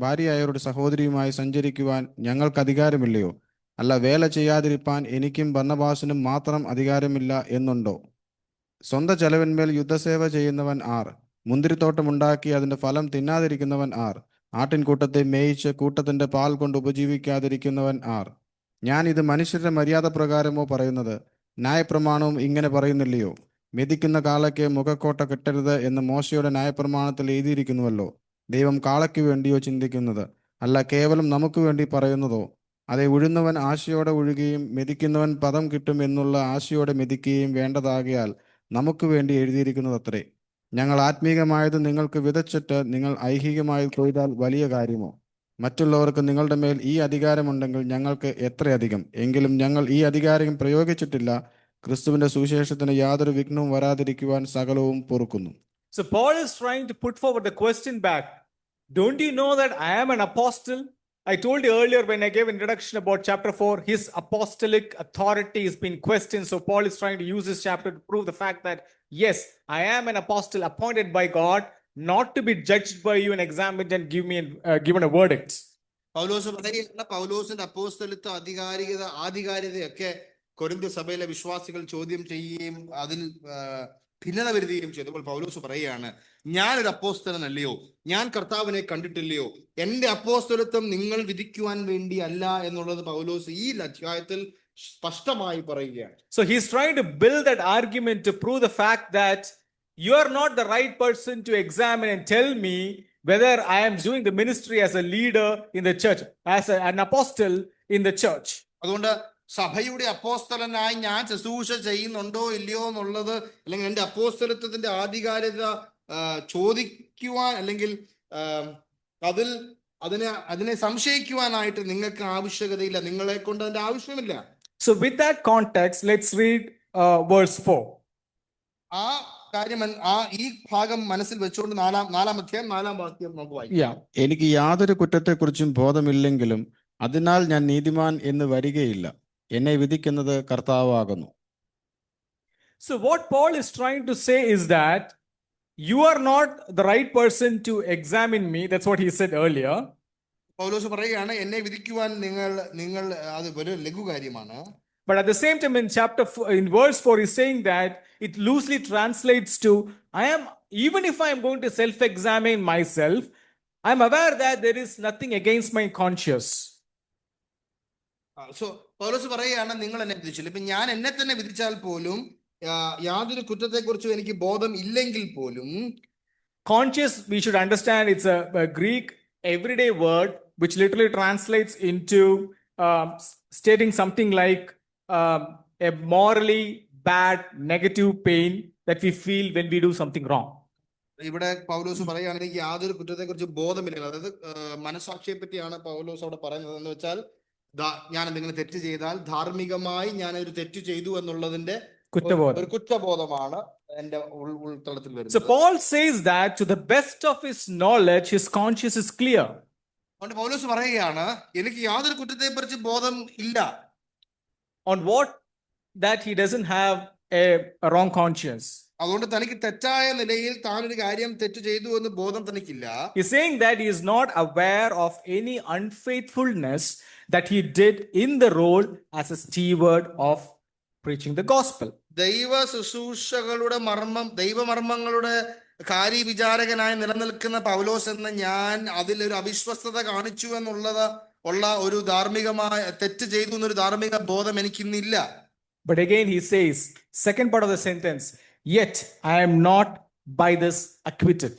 ഭാര്യയായവരുടെ സഹോദരിയുമായി സഞ്ചരിക്കുവാൻ ഞങ്ങൾക്ക് അധികാരമില്ലയോ? അല്ല, വേല ചെയ്യാതിരിപ്പാൻ എനിക്കും ബർന്നബാസിനും മാത്രം അധികാരമില്ല എന്നുണ്ടോ? സ്വന്തം ചെലവിന്മേൽ യുദ്ധസേവ ചെയ്യുന്നവൻ ആർ? മുന്തിരിത്തോട്ടമുണ്ടാക്കി അതിൻ്റെ ഫലം തിന്നാതിരിക്കുന്നവൻ ആർ? ആട്ടിൻകൂട്ടത്തെ മേയിച്ച് കൂട്ടത്തിൻ്റെ പാൽ കൊണ്ട് ഉപജീവിക്കാതിരിക്കുന്നവൻ ആർ? ഞാൻ ഇത് മനുഷ്യരുടെ മര്യാദ പ്രകാരമോ പറയുന്നത്? ന്യായപ്രമാണവും ഇങ്ങനെ പറയുന്നില്ലയോ? മെതിക്കുന്ന കാളയ്ക്ക് മുഖക്കോട്ട കെട്ടരുത് എന്ന് മോശയുടെ ന്യായപ്രമാണത്തിൽ എഴുതിയിരിക്കുന്നുവല്ലോ. ദൈവം കാളയ്ക്ക് വേണ്ടിയോ ചിന്തിക്കുന്നത്? അല്ല, കേവലം നമുക്ക് വേണ്ടി പറയുന്നതോ? അതെ, ഉഴുന്നവൻ ആശയോടെ ഉഴുകയും മെതിക്കുന്നവൻ പദം കിട്ടും എന്നുള്ള ആശയോടെ മെതിക്കുകയും വേണ്ടതാകിയാൽ നമുക്ക് വേണ്ടി എഴുതിയിരിക്കുന്നതത്രേ. ഞങ്ങൾ ആത്മീകമായത് നിങ്ങൾക്ക് വിതച്ചിട്ട് നിങ്ങൾ ഐഹികമായത് കൊയ്താൽ വലിയ കാര്യമോ? മറ്റുള്ളവർക്ക് നിങ്ങളുടെ മേൽ ഈ അധികാരമുണ്ടെങ്കിൽ ഞങ്ങൾക്ക് എത്രയധികം. എങ്കിലും ഞങ്ങൾ ഈ അധികാരം പ്രയോഗിച്ചിട്ടില്ല. ക്രിസ്തുവിന്റെ സുവിശേഷത്തിന് യാതൊരു വിഘ്നവും വരാതിരിക്കുവാൻ സകലവും പൊറുക്കുന്നു. So Paul is trying to put forward the question back. Don't you know that I am an apostle? I told you earlier when I gave introduction about chapter 4, his apostolic authority has been questioned. So Paul is trying to use this chapter to prove the fact that yes, I am an apostle appointed by God, not to be judged by you and examined and given a verdict. പൗലോസിന്റെ അപ്പോസ്തലത്വ ആധികാരികതയൊക്കെ കൊരിന്ത്യ സഭയിലെ വിശ്വാസികൾ ചോദ്യം ചെയ്യുകയും അതിൽ ഭിന്നത വരുത്തുകയും ചെയ്തപ്പോൾ പൗലോസ് പറയുകയാണ്, ഞാനൊരു അപ്പോസ്തലനല്ലയോ? ഞാൻ കർത്താവിനെ കണ്ടിട്ടില്ലയോ? എന്റെ അപ്പോസ്തലത്വം നിങ്ങൾ വിധിക്കുവാൻ വേണ്ടി അല്ല എന്നുള്ളത് പൗലോസ് ഈ അധ്യായത്തിൽ സ്പഷ്ടമായി പറയുകയാണ്. So he's trying to build that argument to prove the fact that you are not the right person to examine and tell me whether I am doing the ministry as a leader in the church, as an apostle in the church. അതുകൊണ്ട് സഭയുടെ അപ്പോസ്തലനായി ഞാൻ ശുശ്രൂഷ ചെയ്യുന്നുണ്ടോ ഇല്ലയോ എന്നുള്ളത്, അല്ലെങ്കിൽ എന്റെ അപ്പോസ്തലത്വത്തിന്റെ ആധികാരികത ചോദിക്കുവാൻ അല്ലെങ്കിൽ അതിനെ സംശയിക്കുവാനായിട്ട് നിങ്ങൾക്ക് ആവശ്യകതയില്ല. നിങ്ങളെ കൊണ്ട് അതിന്റെ ആവശ്യമില്ല. So with that context, let's read verse 4. ആ കാര്യം ഈ ഭാഗം മനസ്സിൽ വെച്ചുകൊണ്ട് നാലാം അധ്യായം 4-ാം വാക്യം നമുക്ക് വായിക്കാം. എനിക്ക് യാതൊരു കുറ്റത്തെക്കുറിച്ചും ബോധമില്ലെങ്കിലും അതിനാൽ ഞാൻ നീതിമാൻ എന്ന് വരികയില്ല. എന്നെ വിധിക്കുന്നത് കർത്താവാകുന്നു. So what Paul is trying to say is that you are not the right person to examine me. That's what he said earlier. പൗലോസ് പറയുകയാണ്, എന്നെ വിധിക്കുവാൻ നിങ്ങൾ അത് ഒരു ലഘുകാര്യമാണ്. But at the same time in verse 4 he's saying that it loosely translates to even if I am going to self-examine myself, I am aware that there is nothing against my conscience. So Paulos പറയുകയാണ്, നിങ്ങൾ എന്നെ വിധിച്ചില്ല. ഇപ്പൊ ഞാൻ എന്നെ തന്നെ വിധിച്ചാൽ പോലും യാതൊരു കുറ്റത്തെക്കുറിച്ചും എനിക്ക് ബോധം ഇല്ലെങ്കിൽ പോലും conscious, we should understand it's a Greek everyday word which literally translates into stating something like a morally bad, negative pain that we feel when we do something wrong. ഇവിടെ പൗലോസ് പറയുകയാണ് എനിക്ക് യാതൊരു കുറ്റത്തെക്കുറിച്ച് ബോധമില്ല. അതായത് മനസാക്ഷിയെ പറ്റിയാണ് പൗലോസ് അവിടെ പറയുന്നത്. എന്ന് വെച്ചാൽ ഞാൻ എന്തെങ്കിലും തെറ്റ് ചെയ്താൽ ധാർമ്മികമായി ഞാൻ ഒരു തെറ്റ് ചെയ്തു എന്നുള്ളതിന്റെ കുറ്റബോധം. ഒരു കുറ്റബോധമാണ് എന്റെ ഉൾത്തളത്തിൽ So വരുന്നത്. Paul says that to the best of his knowledge, his conscience is clear. അതുകൊണ്ട് പൗലോസ് പറയുകയാണ് എനിക്ക് യാതൊരു കുറ്റത്തെക്കുറിച്ച് ബോധം ഇല്ല. On what? That he doesn't have a wrong conscience. അതുകൊണ്ട് തനിക്ക് തെറ്റായ നിലയിൽ താൻ ഒരു കാര്യം തെറ്റ് ചെയ്തു എന്ന് ബോധം തനിക്കില്ല. He's saying that he is not aware of any unfaithfulness that he did in the role as a steward of preaching the gospel. ദൈവ ശുശ്രൂഷകളുടെ ദൈവമർമ്മങ്ങളുടെ കാര്യവിചാരകനായി നിലനിൽക്കുന്ന പൗലോസ് എന്ന ഞാൻ അതിലൊരു അവിശ്വസ്തത കാണിച്ചു ഉള്ള ഒരു ധാർമ്മികമായ തെറ്റ് ചെയ്തു എന്നൊരു ധാർമ്മിക ബോധം എനിക്കിന്നില്ല. But again he says, second part of the sentence, yet I am not by this acquitted.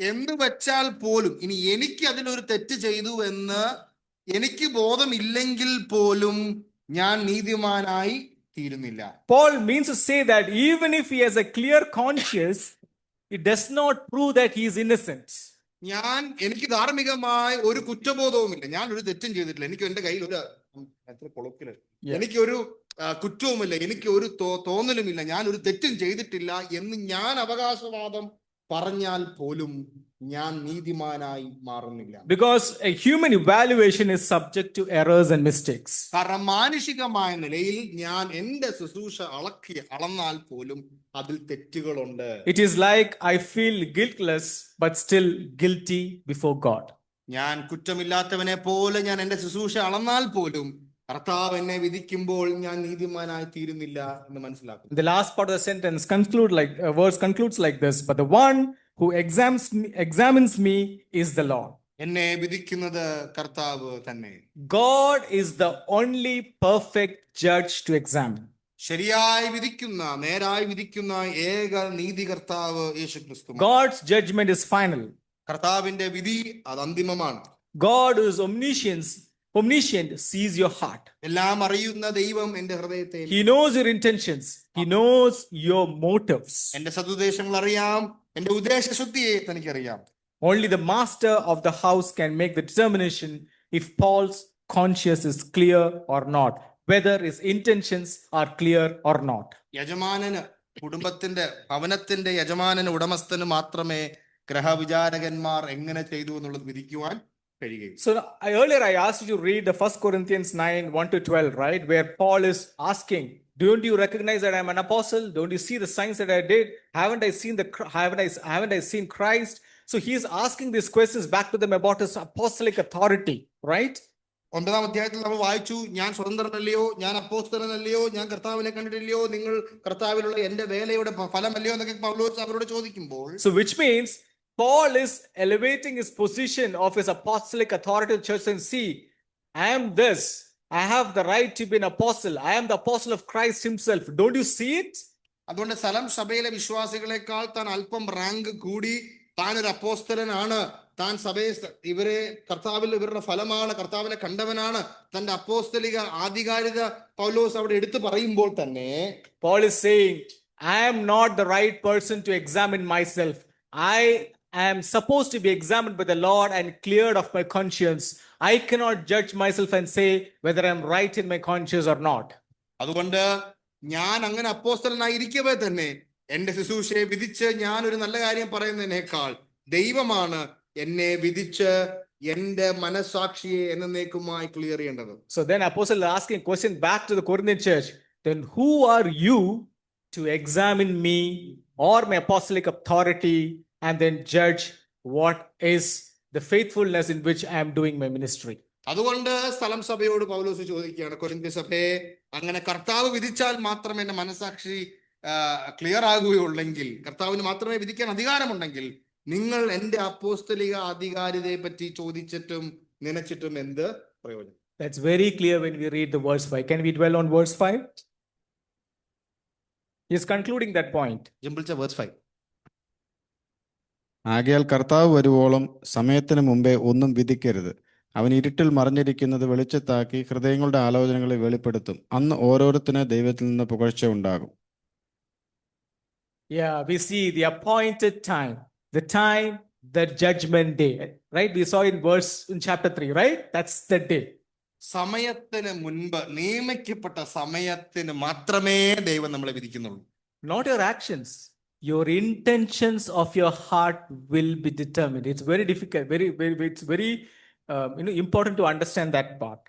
എന്ന് വെച്ചാൽ പോലും ഇനി എനിക്ക് അതിലൊരു തെറ്റ് ചെയ്തു എന്ന് എനിക്ക് ബോധമില്ലെങ്കിൽ പോലും ഞാൻ നീതിമാനായി തീരുന്നില്ല. Paul means to say that even if he has a clear conscience, it does not prove that he is innocent. എനിക്ക് ധാർമ്മികമായി ഒരു കുറ്റബോധവുമില്ല. ഞാൻ ഒരു തെറ്റും ചെയ്തിട്ടില്ല. എനിക്ക് എന്റെ കയ്യിൽ എനിക്കൊരു കുറ്റവുമില്ല. എനിക്ക് ഒരു തോന്നലുമില്ല. ഞാൻ ഒരു തെറ്റും ചെയ്തിട്ടില്ല എന്ന് ഞാൻ അവകാശവാദം പറഞ്ഞാൽ പോലും ഞാൻ നീതിമാനായി മാറുന്നില്ല. Because a human evaluation is subject to errors and mistakes. കാരണം മാനുഷികമായ നിലയിൽ ഞാൻ എന്റെ ശുശ്രൂഷ അളന്നാൽ പോലും അതിൽ തെറ്റുകളുണ്ട്. It is like I feel guiltless but still guilty before God. ഞാൻ കുറ്റമില്ലാത്തവനെ പോലെ ഞാൻ എന്റെ ശുശ്രൂഷ അളന്നാൽ പോലും കർത്താവ് എന്നെ വിധിക്കുമ്പോൾ ഞാൻ നീതിമാനായി തീരുന്നില്ല എന്ന് മനസ്സിലാക്കുന്നു. The last part of the sentence verse concludes like this, but the one who examines me is the Lord. എന്നെ വിധിക്കുന്നത് കർത്താവ് തന്നെ. God is the only perfect judge to examine. ശരിയായി വിധിക്കുന്ന നേരായി വിധിക്കുന്ന ഏക നീതി കർത്താവ് യേശുക്രിസ്തു. God's judgment is final. കർത്താവിന്റെ വിധി അത് അന്തിമമാണ്. God who is omniscient sees your heart. എല്ലാം അറിയുന്ന ദൈവം എന്റെ ഹൃദയത്തെ, He knows your intentions. He knows your motives. എന്റെ സദുദ്ദേശങ്ങൾ അറിയാം, എന്റെ ഉദ്ദേശശുദ്ധിയെ തനിക്കറിയാം. Only the master of the house can make the determination if Paul's conscience is clear or not, whether his intentions are clear or not. യജമാനന്, കുടുംബത്തിന്റെ ഭവനത്തിന്റെ യജമാനന്, ഉടമസ്ഥന് മാത്രമേ ഗ്രഹവിചാരകന്മാർ എങ്ങനെ ചെയ്തു എന്നുള്ളത് വിധിക്കുവാൻ കഴിയുകയും. So earlier I asked you to read the 1 Corinthians 9, 1-12, right? Where Paul is asking, don't you recognize that I'm an apostle? Don't you see the signs that I did? Haven't I seen Christ? So he is asking these questions back to them about his apostolic authority, right? 9-ാം അധ്യായത്തിൽ നമ്മൾ വായിച്ചു, ഞാൻ സ്വതന്ത്രനല്ലയോ, ഞാൻ അപ്പോസ്തലനല്ലയോ, ഞാൻ കർത്താവിനെ കണ്ടിട്ടില്ലയോ, നിങ്ങൾ കർത്താവിലുള്ള എന്റെ വേലയുടെ ഫലമല്ലയോ എന്നൊക്കെ പൗലോസ് അവരോട് ചോദിക്കുമ്പോൾ, so which means Paul is elevating his position of his apostolic authority to the church and see, I am this. I have the right to be an apostle. I am the apostle of Christ himself. Don't you see it? അതുകൊണ്ട് സലം സഭയിലെ വിശ്വാസികളെക്കാൾ താൻ അല്പം rank കൂടി താൻ ഒരു അപ്പോസ്തലനാണ്, താൻ സഭയെ ഇവരെ കർത്താവിൽ ഇവരുടെ ഫലമാണ്, കർത്താവിനെ കണ്ടവനാണ്, തന്റെ അപ്പോസ്തലിക ആധികാരിക പൗലോസ് അവിടെ എടുത്തു പറയുമ്പോൾ തന്നെ Paul is saying, I am not the right person to examine myself. I am supposed to be examined by the Lord and cleared of my conscience. I cannot judge myself and say whether I am right in my conscience or not. അതുകൊണ്ട് ഞാൻ അങ്ങനെ അപ്പോസ്തലനായിരിക്കവേ തന്നെ എന്റെ ശുശ്രൂഷയെ വിധിച്ച് ഞാൻ ഒരു നല്ല കാര്യം പറയുന്നതിനേക്കാൾ ദൈവമാണ് എന്നെ വിധിച്ച് എന്റെ മനസാക്ഷിയെ എന്നേക്കുമായി ക്ലിയർ ചെയ്യേണ്ടത്. So then apostle is asking a question back to the Corinthian church. Then who are you to examine me or my apostolic authority and then judge what is the faithfulness in which I am doing my ministry? അതുകൊണ്ട് സ്ഥലം സഭയോട് പൗലോസ് ചോദിക്കുകയാണ്, കൊരിന്ത്യ സഭയെ, അങ്ങനെ കർത്താവ് വിധിച്ചാൽ മാത്രമേ എന്റെ മനസാക്ഷി ക്ലിയർ ആകുകയുള്ളെങ്കിൽ, കർത്താവിന് മാത്രമേ വിധിക്കാൻ അധികാരമുണ്ടെങ്കിൽ, നിങ്ങൾ എന്റെ അപ്പോസ്തലിക അധികാരിതയെ പറ്റി ചോദിച്ചിട്ടും നനച്ചിട്ടും എന്ത് പ്രയോജനം? That's very clear when we read the verse 5. Can we dwell on verse 5? He is concluding that point. Verse 5. ആകയാൽ കർത്താവ് വരുവോളം സമയത്തിന് മുമ്പേ ഒന്നും വിധിക്കരുത്. അവൻ ഇരുട്ടിൽ മറഞ്ഞിരിക്കുന്നത് വെളിച്ചത്താക്കി ഹൃദയങ്ങളുടെ ആലോചനകളെ വെളിപ്പെടുത്തും. അന്ന് ഓരോരുത്തന് ദൈവത്തിൽ നിന്ന് പുകഴ്ച ഉണ്ടാകും. Yeah, we see the appointed time, the judgment day, right? We saw in verse in chapter 3, right? That's the day. സമയത്തിന് മുൻപ് നിയമിക്കപ്പെട്ട സമയത്തിന് മാത്രമേ ദൈവം നമ്മളെ വിധിക്കുന്നുള്ളൂ. Not your actions. Your intentions of your heart will be determined. It's very difficult, it's very important to understand that part.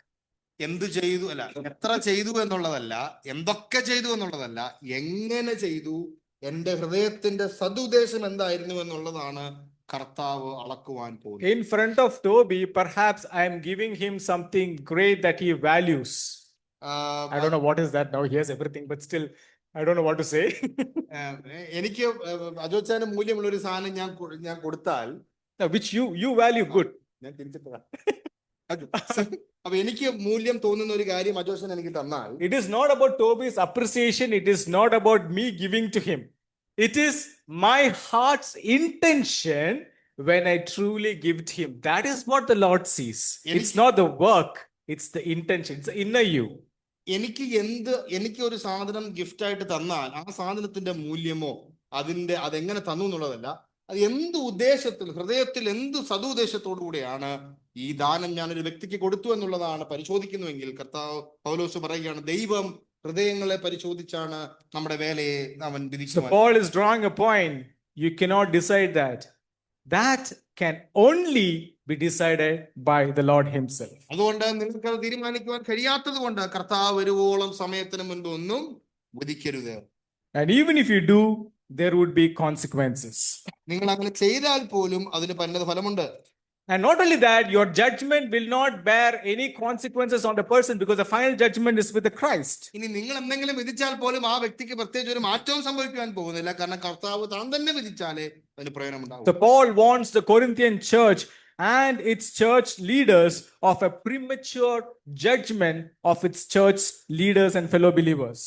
എന്തു ചെയ്തു അല്ല, എത്ര ചെയ്തു എന്നുള്ളതല്ല, എന്തൊക്കെ ചെയ്തു എന്നുള്ളതല്ല, എങ്ങനെ ചെയ്തു, എന്റെ ഹൃദയത്തിന്റെ സദുദ്ദേശം എന്തായിരുന്നു എന്നുള്ളതാണ് കർത്താവ് അളക്കുവാൻ പോകുന്നത്. In front of Toby, perhaps I am giving him something great that he values. I don't know what is that now. He has everything, but still, I don't know what to say. എനിക്ക് അജോച്ചാന് മൂല്യമുള്ള ഒരു സാധനം ഞാൻ കൊടുത്താൽ, Which you value, good. ഞാൻ തിരിച്ചിട്ടതാ. അപ്പൊ എനിക്ക് മൂല്യം തോന്നുന്ന ഒരു കാര്യം അജോച്ചൻ എനിക്ക് തന്നാൽ, It is not about Toby's appreciation. It is not about me giving to him. It is my heart's intention when I truly give to him. That is what the Lord sees. It's not the work. It's the intention. It's the inner you. എനിക്ക് ഒരു സാധനം gift ആയിട്ട് തന്നാൽ ആ സാധനത്തിന്റെ മൂല്യമോ അതെങ്ങനെ തന്നു എന്നുള്ളതല്ല, അത് എന്ത് ഉദ്ദേശത്തിൽ, ഹൃദയത്തിൽ എന്ത് സദുദ്ദേശത്തോടു കൂടെയാണ് ഈ ദാനം ഞാനൊരു വ്യക്തിക്ക് കൊടുത്തു എന്നുള്ളതാണ് പരിശോധിക്കുന്നുവെങ്കിൽ കർത്താവ് പൗലോസ് പറയുകയാണ്, ദൈവം ഹൃദയങ്ങളെ പരിശോധിച്ചാണ് നമ്മുടെ വേലയെ അവൻ So വിധിക്കുന്നത്. Paul is drawing a point. You cannot decide that. That can only be decided by the Lord himself. അതുകൊണ്ട് നിങ്ങൾക്ക് അത് തീരുമാനിക്കുവാൻ കഴിയാത്തത് കൊണ്ട് കർത്താവ് വരുവോളം സമയത്തിന് മുൻപ് ഒന്നും വിധിക്കരുത്. And even if you do, there would be consequences. നിങ്ങൾ അങ്ങനെ ചെയ്താൽ പോലും അതിന് പരിണത ഫലമുണ്ട്. And not only that, your judgment will not bear any consequences on the person because the final judgment is with the Christ. ഇനി നിങ്ങൾ എന്തെങ്കിലും വിധിച്ചാൽ പോലും ആ വ്യക്തിക്ക് പ്രത്യേകിച്ച് ഒരു മാറ്റവും സംഭവിക്കാൻ പോകുന്നില്ല. കാരണം കർത്താവ് താൻ തന്നെ വിധിച്ചാലേ അതിന് പ്രയോജനമുണ്ടാകും. So Paul warns the Corinthian church and its church leaders of a premature judgment of its church leaders and fellow believers.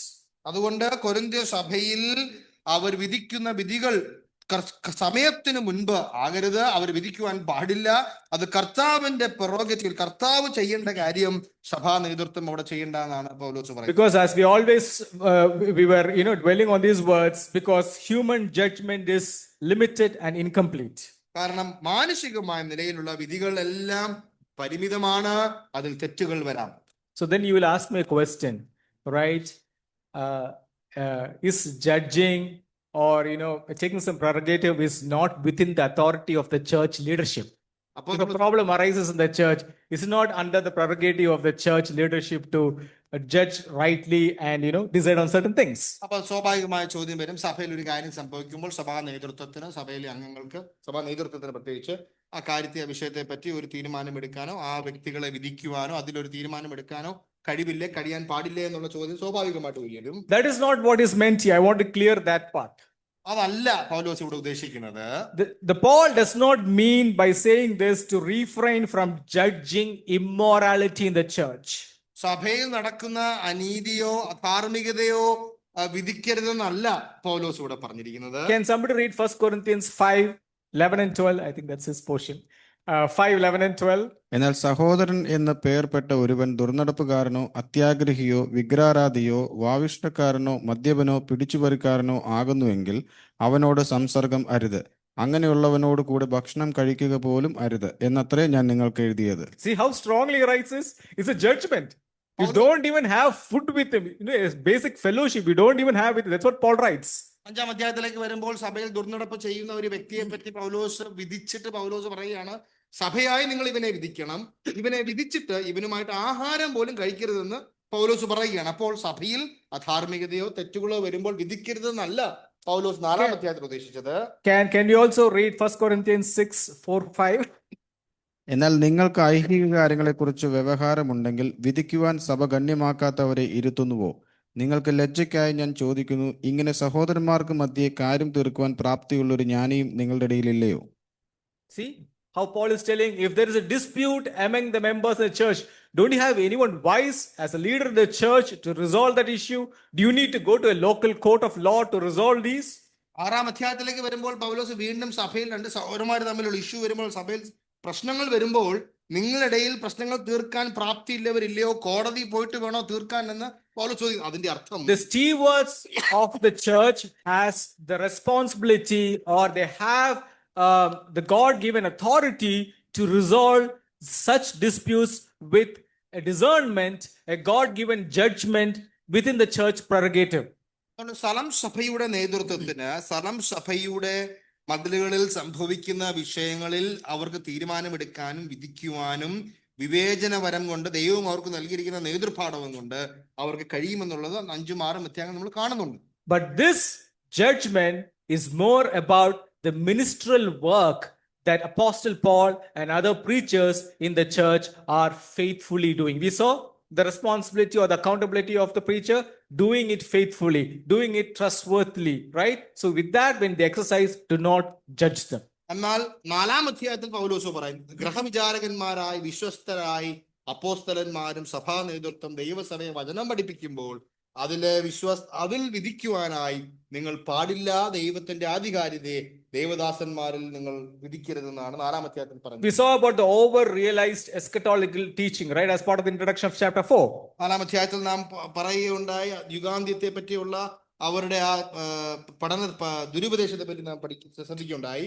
അതുകൊണ്ട് കൊരിന്ത്യ സഭയിൽ അവർ വിധിക്കുന്ന വിധികൾ സമയത്തിന് മുൻപ് ആകരുത്, അവർ വിധിക്കുവാൻ പാടില്ല. അത് കർത്താവിന്റെ പ്രൊറോഗേറ്റീവ്, കർത്താവ് ചെയ്യേണ്ട കാര്യം സഭാ നേതൃത്വം അവിടെ ചെയ്യേണ്ടതാണ് പൗലോസ് പറയുന്നത്. Because as we always we were dwelling on these words, because human judgment is limited and incomplete. കാരണം മാനുഷികമായ നിലയിലുള്ള വിധികൾ എല്ലാം പരിമിതമാണ്, അതിൽ തെറ്റുകൾ വരാം. So then you will ask me a question, right? Is judging or taking some prerogative is not within the authority of the church leadership? If a problem arises in the church, it's not under the prerogative of the church leadership to judge rightly and decide on certain things. അപ്പോൾ സ്വാഭാവികമായ ചോദ്യം വരും, സഭയിൽ ഒരു കാര്യം സംഭവിക്കുമ്പോൾ സഭാ നേതൃത്വത്തിന്, സഭയിലെ അംഗങ്ങൾക്ക്, സഭാ നേതൃത്വത്തിന് പ്രത്യേകിച്ച് ആ കാര്യത്തെ, ആ വിഷയത്തെ പറ്റി ഒരു തീരുമാനമെടുക്കാനോ ആ വ്യക്തികളെ വിധിക്കുവാനോ അതിലൊരു തീരുമാനമെടുക്കാനോ കഴിയാൻ പാടില്ലേ എന്നുള്ള ചോദ്യം സ്വാഭാവികമായിട്ട് ഉയരും. That is not what is meant here. I want to clear that part. അതല്ല പൗലോസ് ഇവിടെ ഉദ്ദേശിക്കുന്നത്. The Paul does not mean by saying this to refrain from judging immorality in the church. സഭയിൽ നടക്കുന്ന അനീതിയോ അധാർമികതയോ വിധിക്കരുതെന്നല്ല പൗലോസ് ഇവിടെ പറഞ്ഞിരിക്കുന്നത്. Can somebody read 1 Corinthians 5:11 and 12? I think that's his portion. 5:11 and 12. എന്നാൽ സഹോദരൻ എന്ന് പേർപ്പെട്ട ഒരുവൻ ദുർനടപ്പുകാരനോ അത്യാഗ്രഹിയോ വിഗ്രഹാരാധിയോ വാവിഷ്ടക്കാരനോ മദ്യപനോ പിടിച്ചുപറിക്കാരനോ ആകുന്നുവെങ്കിൽ അവനോട് സംസർഗം അരുത്. അങ്ങനെയുള്ളവനോട് കൂടെ ഭക്ഷണം കഴിക്കുക പോലും അരുത് എന്നത്രേ ഞാൻ നിങ്ങൾക്ക് എഴുതിയത്. See how strongly he writes this? It's a judgment. You don't even have food with him. Basic fellowship. You don't even have it. That's what Paul writes. 5-ാം അധ്യായത്തിലേക്ക് വരുമ്പോൾ സഭയിൽ ദുർനടപ്പ് ചെയ്യുന്ന ഒരു വ്യക്തിയെ പറ്റി പൗലോസ് വിധിച്ചിട്ട് പൗലോസ് പറയുകയാണ്, സഭയായി നിങ്ങൾ ഇവനെ വിധിക്കണം, ഇവനെ വിധിച്ചിട്ട് ഇവനുമായിട്ട് ആഹാരം പോലും കഴിക്കരുതെന്ന് പൗലോസ് പറയുകയാണ്. അപ്പോൾ സഭയിൽ അധാർമികതയോ തെറ്റുകളോ വരുമ്പോൾ വിധിക്കരുതെന്നല്ല പൗലോസ് 4-ാം അധ്യായത്തിൽ ഉദ്ദേശിച്ചത്. Can you also read 1 Corinthians 6:4-5? എന്നാൽ നിങ്ങൾക്ക് ഐഹിക കാര്യങ്ങളെക്കുറിച്ച് വ്യവഹാരമുണ്ടെങ്കിൽ വിധിക്കുവാൻ സഭ ഗണ്യമാക്കാത്തവരെ ഇരുത്തുന്നുവോ? നിങ്ങൾക്ക് ലജ്ജയ്ക്കായി ഞാൻ ചോദിക്കുന്നു, ഇങ്ങനെ സഹോദരന്മാർക്ക് മധ്യേ കാര്യം തീർക്കുവാൻ പ്രാപ്തിയുള്ള ഒരു ജ്ഞാനിയും നിങ്ങളുടെ ഇടയിലില്ലയോ? See how Paul is telling, if there is a dispute among the members of the church, don't you have anyone wise as a leader of the church to resolve that issue? Do you need to go to a local court of law to resolve these? 6-ാം അധ്യായത്തിലേക്ക് വരുമ്പോൾ പൗലോസ് വീണ്ടും സഭയിൽ രണ്ട് സഹോദരന്മാർ തമ്മിലുള്ള issue വരുമ്പോൾ, സഭയിൽ പ്രശ്നങ്ങൾ വരുമ്പോൾ, നിങ്ങളിടയിൽ പ്രശ്നങ്ങൾ തീർക്കാൻ പ്രാപ്തിയില്ലവരില്ലയോ, കോടതി പോയിട്ട് വേണോ തീർക്കാൻ എന്ന് പൗലോസ് ചോദിക്കും. അതിന്റെ അർത്ഥം The stewards of the church has the responsibility, or they have the God-given authority to resolve such disputes with a discernment, a God-given judgment within the church prerogative. സ്ഥലം സഭയുടെ നേതൃത്വത്തിന് സ്ഥലം സഭയുടെ മതിലുകളിൽ സംഭവിക്കുന്ന വിഷയങ്ങളിൽ അവർക്ക് തീരുമാനമെടുക്കാനും വിധിക്കുവാനും വിവേചനപരം കൊണ്ട് ദൈവം അവർക്ക് നൽകിയിരിക്കുന്ന നേതൃപാഠവും കൊണ്ട് അവർക്ക് കഴിയുമെന്നുള്ളത് 5-6 അധ്യായങ്ങൾ നമ്മൾ കാണുന്നുണ്ട്. But this judgment is more about the ministerial work that Apostle Paul and other preachers in the church are faithfully doing. We saw the responsibility or the accountability of the preacher, doing it faithfully, doing it trustworthily, right? So with that, when they exercise, do not judge them. എന്നാൽ 4-ാം അധ്യായത്തിൽ പൗലോസ് പറയുന്നത്, ഗ്രഹവിചാരകന്മാരായി വിശ്വസ്തരായി അപ്പോസ്തലന്മാരും സഭാ നേതൃത്വം ദൈവസഭയെ വചനം പഠിപ്പിക്കുമ്പോൾ അതിൽ വിധിക്കുവാനായി നിങ്ങൾ പാടില്ല, ദൈവത്തിന്റെ ആധികാരികതയെ ദേവദാസന്മാരിൽ നിങ്ങൾ വിധിക്കരുതെന്നാണ് 4-ാം അധ്യായത്തിൽ പറയുന്നത്. We saw about the over-realized eschatological teaching, right, as part of the introduction of chapter 4. 4-ാം അധ്യായത്തിൽ നാം പറയുകയുണ്ടായ യുഗാന്ത്യത്തെ പറ്റിയുള്ള അവരുടെ ആ പഠന ദുരുപദേശത്തെ പറ്റി നാം ശ്രദ്ധിക്കുകയുണ്ടായി.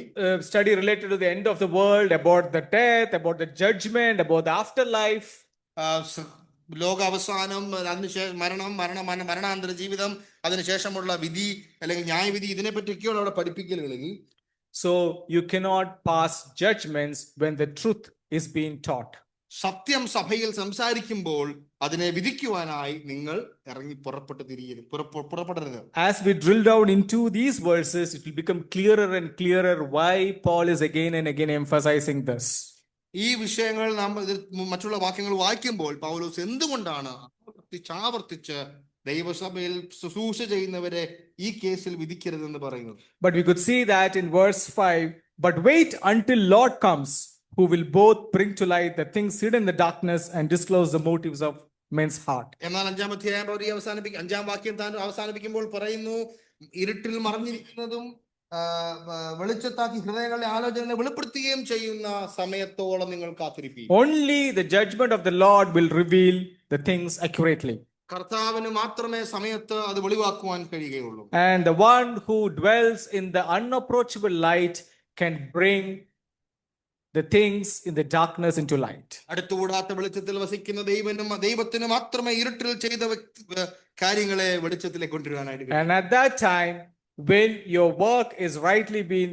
Study related to the end of the world, about the death, about the judgment, about the afterlife. ലോക അവസാനം, അതിനുശേഷം മരണാന്തര ജീവിതം, അതിനുശേഷമുള്ള വിധി അല്ലെങ്കിൽ ന്യായവിധി, ഇതിനെപ്പറ്റിയൊക്കെയുള്ള അവിടെ പഠിപ്പിക്കലുകളിൽ. So you cannot pass judgments when the truth is being taught. സത്യം സഭയിൽ സംസാരിക്കുമ്പോൾ അതിനെ വിധിക്കുവാനായി നിങ്ങൾ ഇറങ്ങി പുറപ്പെടരുത്. As we drill down into these verses, it will become clearer and clearer why Paul is again and again emphasizing this. ഈ വിഷയങ്ങൾ നാം മറ്റുള്ള വാക്യങ്ങൾ വായിക്കുമ്പോൾ പൗലോസ് എന്തുകൊണ്ടാണ് ആവർത്തിച്ച് ദൈവസഭയിൽ ശുശ്രൂഷ ചെയ്യുന്നവരെ ഈ കേസിൽ വിധിക്കരുതെന്ന് പറയുന്നത്? But we could see that in verse 5, but wait until Lord comes, who will both bring to light the things hidden in the darkness and disclose the motives of men's heart. എന്നാൽ 5-ാം അധ്യായം 5-ാം വാക്യം താൻ അവസാനിപ്പിക്കുമ്പോൾ പറയുന്നു, ഇരുട്ടിൽ മറഞ്ഞിരിക്കുന്നതും വെളിച്ചത്താക്കി ഹൃദയങ്ങളുടെ ആലോചനകളെ വെളിപ്പെടുത്തുകയും ചെയ്യുന്ന സമയത്തോളം നിങ്ങൾ കാത്തിരിപ്പീൻ. Only the judgment of the Lord will reveal the things accurately. കർത്താവിന് മാത്രമേ സമയത്ത് അത് വെളിവാക്കുവാൻ കഴിയുകയുള്ളൂ. And the one who dwells in the unapproachable light can bring the things in the darkness into light. അടുത്തുകൂടാത്ത വെളിച്ചത്തിൽ വസിക്കുന്ന ദൈവത്തിന് മാത്രമേ ഇരുട്ടിൽ ചെയ്ത കാര്യങ്ങളെ വെളിച്ചത്തിലേക്ക് കൊണ്ടുവരാനായിട്ട് കഴിയൂ. And at that time, when your work is rightly being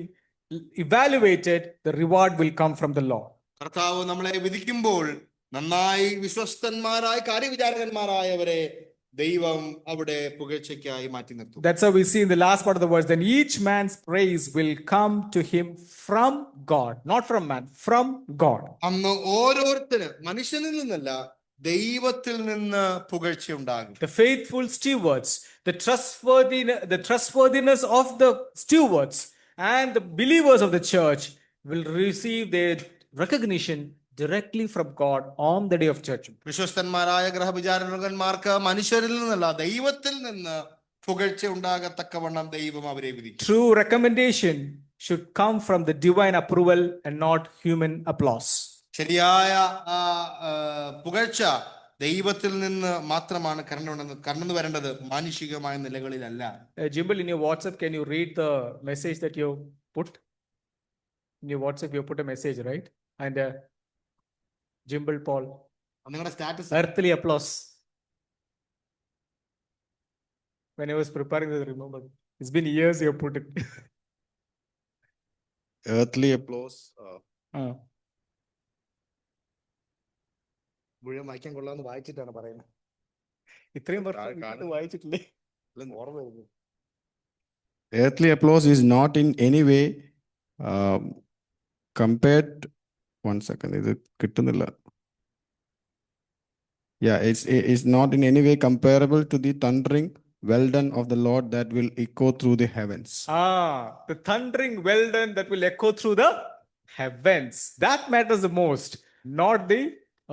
evaluated, the reward will come from the Lord. കർത്താവ് നമ്മളെ വിധിക്കുമ്പോൾ നന്നായി വിശ്വസ്തന്മാരായ കാര്യവിചാരകന്മാരായവരെ ദൈവം അവിടെ പുകഴ്ചയ്ക്കായി മാറ്റി നിർത്തും. That's how we see in the last part of the verse, then each man's praise will come to him from God, not from man, from God. അന്ന് ഓരോരുത്തരും മനുഷ്യനിൽ നിന്നല്ല, ദൈവത്തിൽ നിന്ന് പുകഴ്ച ഉണ്ടാകും. The faithful stewards, the trustworthiness of the stewards and the believers of the church will receive their recognition directly from God on the day of judgment. വിശ്വസ്തന്മാരായ ഗ്രഹവിചാരകന്മാർക്ക് മനുഷ്യരിൽ നിന്നല്ല, ദൈവത്തിൽ നിന്ന് പുകഴ്ച ഉണ്ടാകത്തക്കവണ്ണം ദൈവം അവരെ വിധിക്കും. True recommendation should come from the divine approval and not human applause. ശരിയായ പുകഴ്ച ദൈവത്തിൽ നിന്ന് മാത്രമാണ് കടന്നു വരേണ്ടത്, മാനുഷികമായ നിലകളിലല്ല. Jimble, in your WhatsApp, can you read the message that you put? In your WhatsApp, you put a message, right? And Jimble Paul, നിങ്ങളുടെ status earthly applause. When I was preparing this, remember, it's been years you put it. Earthly applause. മുഴുവൻ വായിക്കാൻ കൊള്ളാന്ന് വായിച്ചിട്ടാണ് പറയുന്നത്. ഇത്രയും വായിച്ചിട്ടില്ലേ? ഓർമ്മ വരുന്നു. Earthly applause is not in any way compared. One second, ഇത് കിട്ടുന്നില്ല. Yeah, it's not in any way comparable to the thundering well done of the Lord that will echo through the heavens. The thundering well done that will echo through the heavens. That matters the most, not the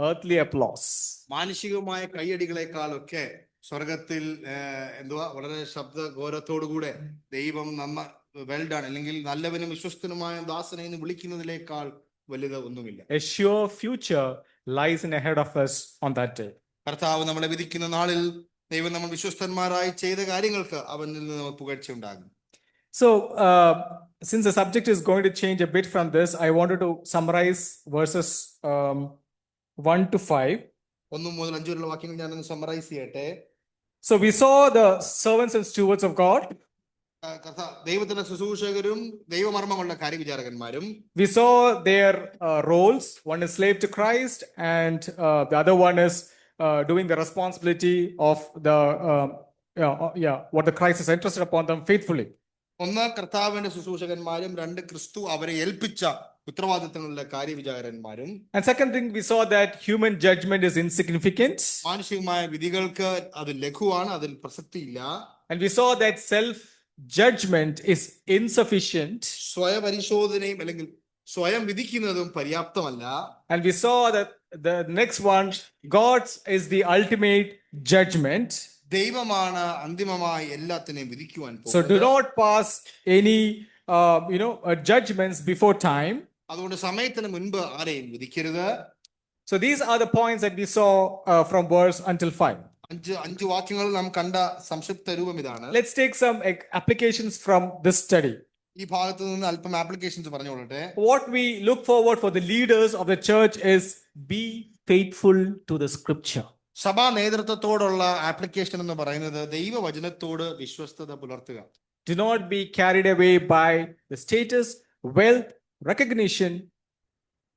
earthly applause. മാനുഷികമായ കൈയടികളെക്കാളൊക്കെ സ്വർഗത്തിൽ വളരെ ശബ്ദ ഘോരത്തോടുകൂടെ ദൈവം well done അല്ലെങ്കിൽ നല്ലവനും വിശ്വസ്തനുമായ ദാസനെ എന്ന് വിളിക്കുന്നതിനേക്കാൾ വലുത് ഒന്നുമില്ല. A sure future lies in ahead of us on that day. കർത്താവ് നമ്മളെ വിധിക്കുന്ന നാളിൽ ദൈവം നമ്മൾ വിശ്വസ്തന്മാരായി ചെയ്ത കാര്യങ്ങൾക്ക് അവനിൽ നിന്ന് നമുക്ക് പുകഴ്ച ഉണ്ടാകും. So, since the subject is going to change a bit from this, I wanted to summarize verses 1 to 5. 1 മുതൽ 5 വരെയുള്ള വാക്യങ്ങൾ ഞാനൊന്ന് സമ്മറൈസ് ചെയ്യട്ടെ. So, we saw the servants and stewards of God. ദൈവത്തിന്റെ ശുശ്രൂഷകരും ദൈവമർമ്മങ്ങളുടെ കാര്യവിചാരകന്മാരും. We saw their roles. One is slave to Christ, and the other one is doing the responsibility of the what the Christ has entrusted upon them faithfully. ഒന്ന് കർത്താവിന്റെ ശുശ്രൂഷകന്മാരും, രണ്ട് ക്രിസ്തു അവരെ ഏൽപ്പിച്ച ഉത്തരവാദിത്തങ്ങളിലെ കാര്യവിചാരന്മാരും. And second thing, we saw that human judgment is insignificant. മാനുഷികമായ വിധികൾക്ക് അത് ലഘുവാണ്, അതിൽ പ്രസക്തിയില്ല. And we saw that self-judgment is insufficient. സ്വയപരിശോധനയും അല്ലെങ്കിൽ സ്വയം വിധിക്കുന്നതും പര്യാപ്തമല്ല. And we saw that the next one, God's is the ultimate judgment. ദൈവമാണ് അന്തിമമായി എല്ലാത്തിനെയും വിധിക്കുവാൻ So do പോകുന്നത്. not pass any judgments before time. അതുകൊണ്ട് സമയത്തിന് മുൻപ് ആരെയും വിധിക്കരുത്. So these are the points that we saw from verse until 5. അഞ്ച് വാക്യങ്ങൾ നാം കണ്ട സംക്ഷിപ്ത രൂപം ഇതാണ്. Let's take some applications from this study. ഈ ഭാഗത്ത് നിന്ന് അല്പം applications പറഞ്ഞുകൊള്ളട്ടെ. What we look forward for the leaders of the church is be faithful to the scripture. സഭാ നേതൃത്വത്തോടുള്ള ആപ്ലിക്കേഷൻ എന്ന് പറയുന്നത് ദൈവവചനത്തോട് വിശ്വസ്തത പുലർത്തുക. Do not be carried away by the status, wealth, recognition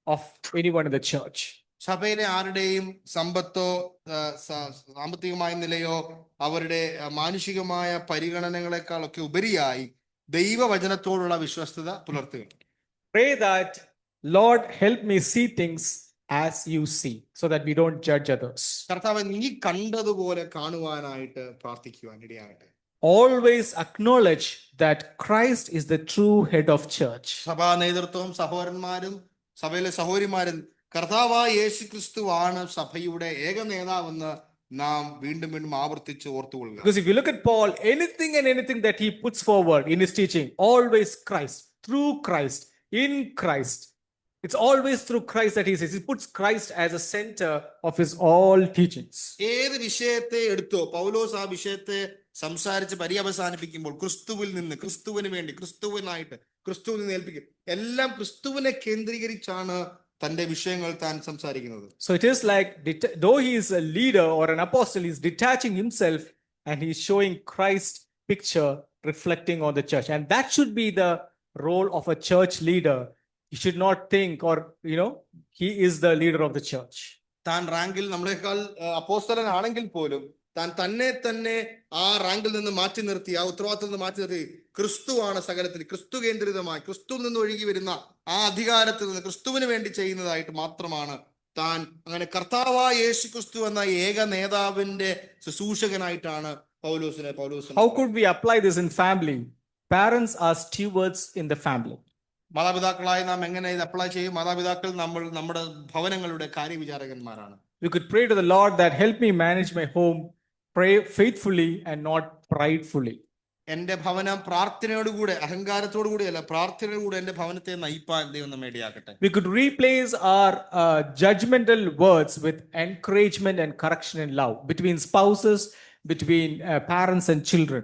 of anyone in the church. സഭയിലെ ആരുടെയും സമ്പത്തോ സാമ്പത്തികമായ നിലയോ അവരുടെ മാനുഷികമായ പരിഗണനകളെക്കാളൊക്കെ ഉപരിയായി ദൈവവചനത്തോടുള്ള വിശ്വസ്തത പുലർത്തുക. Pray that, Lord, help me see things as you see, so that we don't judge others. കർത്താവേ, നീ കണ്ടതുപോലെ കാണുവാനായിട്ട് പ്രാർത്ഥിക്കുവാൻ ഇടയാകട്ടെ. Always acknowledge that Christ is the true head of church. സഭാ നേതൃത്വവും സഹോദരന്മാരും സഭയിലെ സഹോദരിമാരും കർത്താവായ യേശു ക്രിസ്തുവാണ് സഭയുടെ ഏക നേതാവെന്ന് നാം വീണ്ടും വീണ്ടും ആവർത്തിച്ച് ഓർത്തുകൊള്ളുക. Because if you look at Paul, anything that he puts forward in his teaching, always Christ, through Christ, in Christ. It's always through Christ that he says. He puts Christ as a center of his all teachings. ഏത് വിഷയത്തെ എടുത്തോ പൗലോസ് ആ വിഷയത്തെ സംസാരിച്ച് പര്യവസാനിപ്പിക്കുമ്പോൾ ക്രിസ്തുവിൽ നിന്ന്, ക്രിസ്തുവിന് വേണ്ടി, ക്രിസ്തുവിനായിട്ട്, ക്രിസ്തുവിൽ നിന്ന് ഏൽപ്പിക്കും. എല്ലാം ക്രിസ്തുവിനെ കേന്ദ്രീകരിച്ചാണ് തന്റെ വിഷയങ്ങൾ താൻ സംസാരിക്കുന്നത്. So it is like, though he is a leader or an apostle, he is detaching himself and he is showing Christ picture reflecting on the church. And that should be the role of a church leader. He should not think, or he is the leader of the church. താൻ റാങ്കിൽ നമ്മളെക്കാൾ അപ്പോസ്തലനാണെങ്കിൽ പോലും താൻ തന്നെ ആ റാങ്കിൽ നിന്ന് മാറ്റി നിർത്തി, ആ ഉത്തരവാദിത്തത്തിൽ നിന്ന് മാറ്റി നിർത്തി, ക്രിസ്തുവാണ് സകലത്തിൽ, ക്രിസ്തു കേന്ദ്രിതമായി ക്രിസ്തുവിൽ നിന്ന് ഒഴുകി വരുന്ന ആ അധികാരത്തിൽ നിന്ന് ക്രിസ്തുവിന് വേണ്ടി ചെയ്യുന്നതായിട്ട് മാത്രമാണ് താൻ അങ്ങനെ കർത്താവായ യേശു ക്രിസ്തു എന്ന ഏക നേതാവിന്റെ ശുശ്രൂഷകനായിട്ടാണ് പൗലോസിനെ. How could we apply this in family? Parents are stewards in the family. മാതാപിതാക്കളായി നാം എങ്ങനെ ഇത് അപ്ലൈ ചെയ്യും? മാതാപിതാക്കൾ നമ്മുടെ ഭവനങ്ങളുടെ കാര്യവിചാരകന്മാരാണ്. We could pray to the Lord that help me manage my home, pray faithfully and not pridefully. എന്റെ ഭവനം പ്രാർത്ഥനയോടുകൂടെ, അഹങ്കാരത്തോടുകൂടിയല്ല, പ്രാർത്ഥനയോടുകൂടെ എന്റെ ഭവനത്തെ നയിപ്പാൻ ദൈവം നമ്മെ ഇടയാക്കട്ടെ. We could replace our judgmental words with encouragement and correction and love between spouses, between parents and children.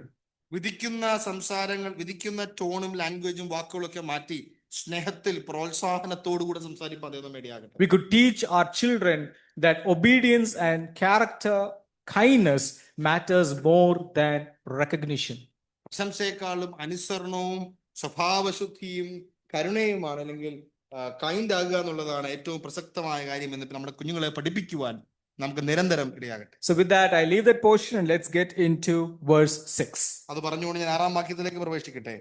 വിധിക്കുന്ന സംസാരങ്ങൾ, വിധിക്കുന്ന ടോണും ലാംഗ്വേജും വാക്കുകളൊക്കെ മാറ്റി സ്നേഹത്തിൽ പ്രോത്സാഹനത്തോടുകൂടെ സംസാരിപ്പാൻ ദൈവം നമ്മെ ഇടയാക്കട്ടെ. We could teach our children that obedience and character, kindness matters more than recognition. പ്രശംസയെക്കാളും അനുസരണവും സ്വഭാവശുദ്ധിയും കരുണയുമാണ്, അല്ലെങ്കിൽ kind ആകുക എന്നുള്ളതാണ് ഏറ്റവും പ്രസക്തമായ കാര്യം എന്ന് നമ്മുടെ കുഞ്ഞുങ്ങളെ പഠിപ്പിക്കുവാൻ നമുക്ക് നിരന്തരം ഇടയാകട്ടെ. So with that, I leave that portion and let's get into verse 6. അത് പറഞ്ഞുകൊണ്ട് ഞാൻ 6-ാം വാക്യത്തിലേക്ക് പ്രവേശിക്കട്ടെ.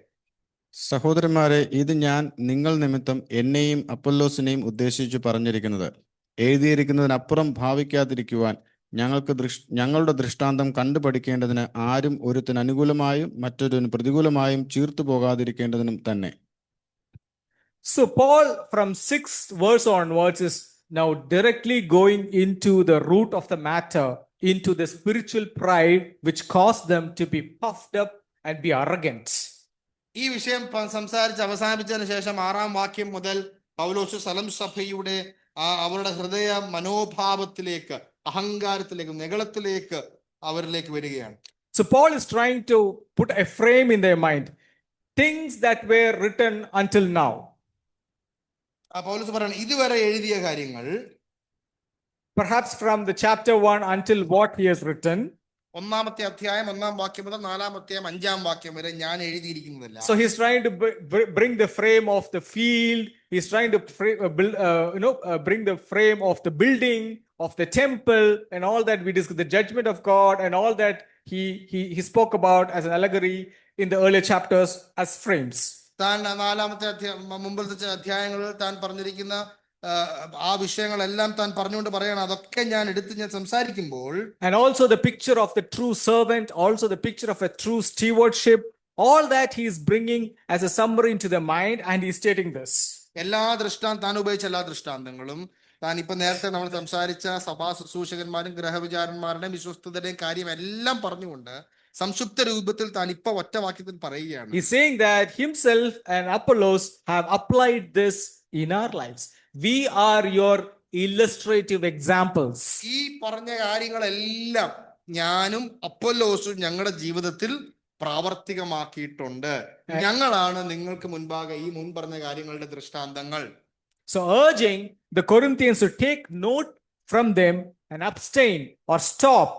സഹോദരന്മാരെ, ഇത് ഞാൻ നിങ്ങൾ നിമിത്തം എന്നെയും അപ്പൊല്ലോസിനെയും ഉദ്ദേശിച്ചു പറഞ്ഞിരിക്കുന്നത്, എഴുതിയിരിക്കുന്നതിനപ്പുറം ഭാവിക്കാതിരിക്കുവാൻ ഞങ്ങളുടെ ദൃഷ്ടാന്തം കണ്ടുപഠിക്കേണ്ടതിന് ആരും ഒരുത്തിന് അനുകൂലമായും മറ്റൊരുത്തിന് പ്രതികൂലമായും ചീർത്തു പോകാതിരിക്കേണ്ടതിനും തന്നെ. So Paul from 6th verse onwards is now directly going into the root of the matter, into the spiritual pride which caused them to be puffed up and be arrogant. ഈ വിഷയം സംസാരിച്ച് അവസാനിപ്പിച്ചതിന് ശേഷം 6-ാം വാക്യം മുതൽ പൗലോസ് സലം സഭയുടെ അവരുടെ ഹൃദയ മനോഭാവത്തിലേക്ക്, അഹങ്കാരത്തിലേക്ക്, നിഗളത്തിലേക്ക് അവരിലേക്ക് വരികയാണ്. So Paul is trying to put a frame in their mind, things that were written until now. പൗലോസ് പറയാണ് ഇതുവരെ എഴുതിയ കാര്യങ്ങൾ, Perhaps from the chapter 1 until what he has written. 1-ാമത്തെ അധ്യായം 1-ാം വാക്യം മുതൽ 4-ാം അധ്യായം 5-ാം വാക്യം വരെ ഞാൻ എഴുതിയിരിക്കുന്നതല്ല. So he's trying to bring the frame of the field. He's trying to bring the frame of the building, of the temple, and all that we discussed, the judgment of God, and all that he spoke about as an allegory in the earlier chapters as frames. താൻ 4-ാമത്തെ മുമ്പത്തെ അധ്യായങ്ങളിൽ താൻ പറഞ്ഞിരിക്കുന്ന ആ വിഷയങ്ങളെല്ലാം താൻ പറഞ്ഞുകൊണ്ട് പറയണം, അതൊക്കെ ഞാൻ സംസാരിക്കുമ്പോൾ, and also the picture of the true servant, also the picture of a true stewardship, all that he is bringing as a summary into the mind, and he is stating this. താൻ ഉപയോഗിച്ച എല്ലാ ദൃഷ്ടാന്തങ്ങളും, താൻ ഇപ്പൊ നേരത്തെ നമ്മൾ സംസാരിച്ച സഭാ ശുശ്രൂഷകന്മാരും ഗ്രഹവിചാരന്മാരുടെയും വിശ്വസ്തരുടെയും കാര്യം എല്ലാം പറഞ്ഞുകൊണ്ട് സംക്ഷിപ്ത രൂപത്തിൽ താൻ ഇപ്പൊ ഒറ്റ വാക്യത്തിൽ പറയുകയാണ്. He is saying that himself and Apollos have applied this in our lives. We are your illustrative examples. ഈ പറഞ്ഞ കാര്യങ്ങളെല്ലാം ഞാനും അപ്പൊല്ലോസും ഞങ്ങളുടെ ജീവിതത്തിൽ പ്രാവർത്തികമാക്കിയിട്ടുണ്ട്. ഞങ്ങളാണ് നിങ്ങൾക്ക് മുൻപാകെ ഈ മുൻ പറഞ്ഞ കാര്യങ്ങളുടെ ദൃഷ്ടാന്തങ്ങൾ. So urging the Corinthians to take note from them and abstain or stop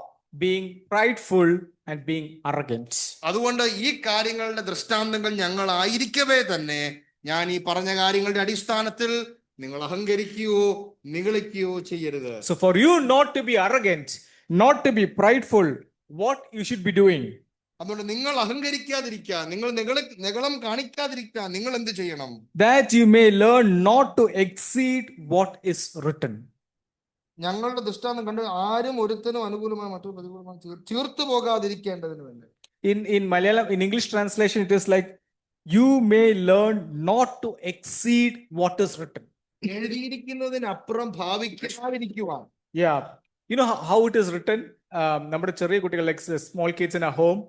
being prideful and being arrogant. അതുകൊണ്ട് ഈ കാര്യങ്ങളുടെ ദൃഷ്ടാന്തങ്ങൾ ഞങ്ങളായിരിക്കവേ തന്നെ ഞാൻ ഈ പറഞ്ഞ കാര്യങ്ങളുടെ അടിസ്ഥാനത്തിൽ നിങ്ങൾ അഹങ്കരിക്കുകയോ നിഗളിക്കുകയോ ചെയ്യരുത്. So for you not to be arrogant, not to be prideful, what you should be doing? അതുകൊണ്ട് നിങ്ങൾ അഹങ്കരിക്കാതിരിക്കുക, നിങ്ങൾ നിഗളം കാണിക്കാതിരിക്കുക, നിങ്ങൾ എന്ത് ചെയ്യണം? That you may learn not to exceed what is written. ഞങ്ങളുടെ ദൃഷ്ടാന്തം കണ്ട് ആരും ഒരുത്തനും അനുകൂലമായി മറ്റൊരു പ്രതികൂലമായി തീർത്തു പോകാതിരിക്കേണ്ടതിന് വേണ്ടി. In Malayalam, in English translation, it is like, you may learn not to exceed what is written. എഴുതിയിരിക്കുന്നതിനപ്പുറം ഭാവിക്കാതിരിക്കുവാൻ. Yeah, you know how it is written. നമ്മുടെ ചെറിയ കുട്ടികൾ, like small kids in a home,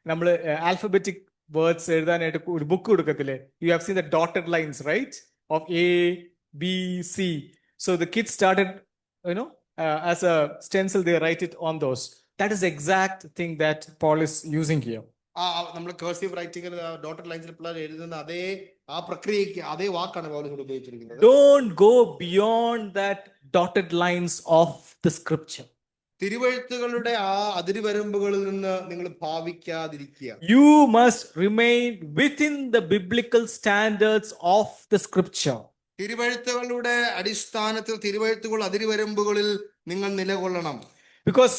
നമ്മൾ alphabetic words എഴുതാനായിട്ട് ഒരു book കൊടുക്കത്തില്ലേ? You have seen the dotted lines, right? Of A, B, C. So the kids started, as a stencil, they write it on those. That is the exact thing that Paul is using here. നമ്മൾ cursive റൈറ്റിംഗിൽ dotted ലൈൻസിൽ പിള്ളേർ എഴുതുന്ന അതേ ആ പ്രക്രിയക്ക് അതേ വാക്കാണ് പൗലോസ് ഉപയോഗിച്ചിരിക്കുന്നത്. Don't go beyond that dotted lines of the scripture. തിരുവെഴുത്തുകളുടെ ആ അതിരുവരമ്പുകളിൽ നിന്ന് നിങ്ങൾ ഭാവിക്കാതിരിക്കുക. You must remain within the biblical standards of the scripture. തിരുവെഴുത്തുകളുടെ അടിസ്ഥാനത്തിൽ, തിരുവെഴുത്തുകൾ അതിരുവരമ്പുകളിൽ നിങ്ങൾ നിലകൊള്ളണം. Because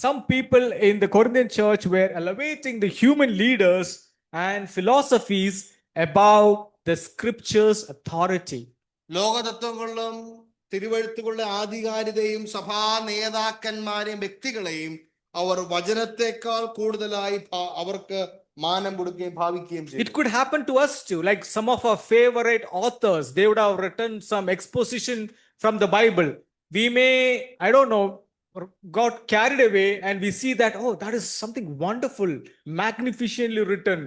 some people in the Corinthian church were elevating the human leaders and philosophies above the scripture's authority. ലോകതത്വങ്ങളിലും തിരുവെഴുത്തുകളുടെ ആധികാരികതയും സഭാ നേതാക്കന്മാരെയും വ്യക്തികളെയും അവർ വചനത്തെക്കാൾ കൂടുതലായി അവർക്ക് മാനം കൊടുക്കുകയും ഭാവിക്കുകയും ചെയ്തു. It could happen to us too. Like some of our favorite authors, they would have written some exposition from the Bible. We may, I don't know, got carried away and we see that, oh, that is something wonderful, magnificently written.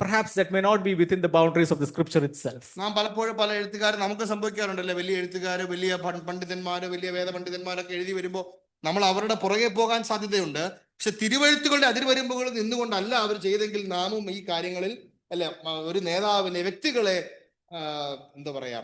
Perhaps that may not be within the boundaries of the scripture itself. നാം പലപ്പോഴും പല എഴുത്തുകാരും നമുക്ക് സംഭവിക്കാറുണ്ടല്ലേ, വലിയ എഴുത്തുകാര്, വലിയ പണ്ഡിതന്മാര്, വലിയ വേദപണ്ഡിതന്മാരൊക്കെ എഴുതി വരുമ്പോൾ നമ്മൾ അവരുടെ പുറകെ പോകാൻ സാധ്യതയുണ്ട്. പക്ഷെ തിരുവെഴുത്തുകളുടെ അതിർവരമ്പുകളിൽ നിന്നുകൊണ്ടല്ല അവർ ചെയ്തെങ്കിൽ നാമും ഈ കാര്യങ്ങളിൽ ഒരു നേതാവിനെ, വ്യക്തികളെ എന്താ പറയാ,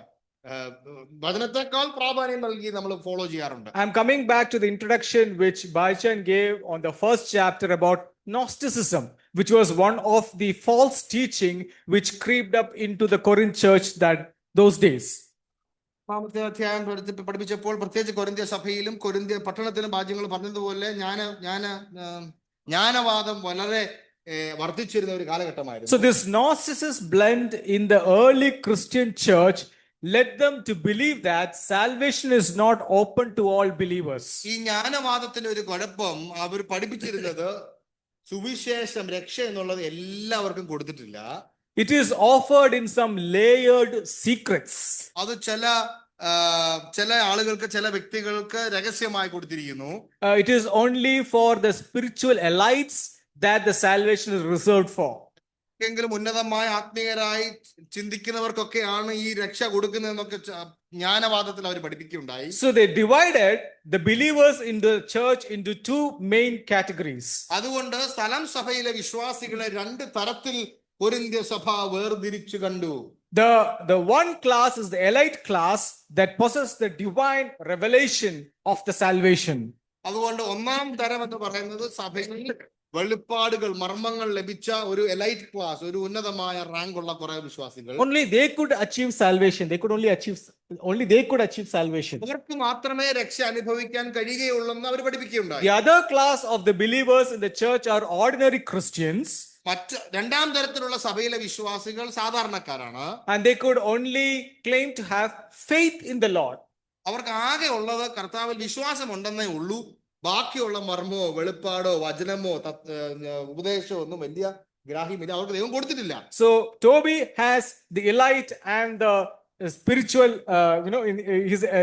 വചനത്തെക്കാൾ പ്രാധാന്യം നൽകി നമ്മൾ ഫോളോ ചെയ്യാറുണ്ട്. I'm coming back to the introduction which Baichan gave on the first chapter about Gnosticism, which was one of the false teaching which creeped up into the Corinth church those days. അധ്യായം പഠിപ്പിച്ചപ്പോൾ പ്രത്യേകിച്ച് കൊരിന്ത്യ സഭയിലും കൊരിന്ത്യ പട്ടണത്തിലും രാജ്യങ്ങൾ പറഞ്ഞതുപോലെ ജ്ഞാനവാദം വളരെ വർദ്ധിച്ചിരുന്ന ഒരു കാലഘട്ടമായിരുന്നു. So this Gnosticism blend in the early Christian church led them to believe that salvation is not open to all believers. ഈ ജ്ഞാനവാദത്തിന്റെ ഒരു കുഴപ്പം, അവർ പഠിപ്പിച്ചിരുന്നത് സുവിശേഷം, രക്ഷ എന്നുള്ളത് എല്ലാവർക്കും കൊടുത്തിട്ടില്ല. It is offered in some layered secrets. അത് ചില ആളുകൾക്ക്, ചില വ്യക്തികൾക്ക് രഹസ്യമായി കൊടുത്തിരിക്കുന്നു. It is only for the spiritual elites that the salvation is reserved for. ആർക്കെങ്കിലും ഉന്നതമായ ആത്മീയരായി ചിന്തിക്കുന്നവർക്കൊക്കെയാണ് ഈ രക്ഷ കൊടുക്കുന്നതെന്നൊക്കെ ജ്ഞാനവാദത്തിൽ അവർ പഠിപ്പിക്കുകയുണ്ടായി. So they divided the believers in the church into two main categories. അതുകൊണ്ട് സ്ഥലം സഭയിലെ വിശ്വാസികളെ രണ്ട് തരത്തിൽ കൊരിന്ത്യ സഭ വേർതിരിച്ചു കണ്ടു. The one class is the elite class that possess the divine revelation of the salvation. അതുകൊണ്ട് ഒന്നാം തരം എന്ന് പറയുന്നത് സഭയിൽ വെളിപ്പാടുകൾ മർമ്മങ്ങൾ ലഭിച്ച ഒരു എലൈറ്റ് ക്ലാസ്, ഒരു ഉന്നതമായ റാങ്ക് ഉള്ള കുറെ വിശ്വാസികൾ. Only they could achieve salvation. Only they could achieve salvation. അവർക്ക് മാത്രമേ രക്ഷ അനുഭവിക്കാൻ കഴിയുകയുള്ളെന്ന് അവർ പഠിപ്പിക്കുകയുണ്ടായി. The other class of the believers in the church are ordinary Christians. മറ്റ് രണ്ടാം തരത്തിലുള്ള സഭയിലെ വിശ്വാസികൾ സാധാരണക്കാരാണ്. And they could only claim to have faith in the Lord. അവർക്ക് ആകെ ഉള്ളത് കർത്താവിൽ വിശ്വാസം ഉണ്ടെന്നേ ഉള്ളൂ. ബാക്കിയുള്ള മർമ്മോ വെളിപ്പാടോ വചനമോ ഉപദേശമോ ഒന്നും വലിയ ഗ്രാഹ്യമില്ല, അവർക്ക് ദൈവം കൊടുത്തിട്ടില്ല. So Toby has the elite and the spiritual,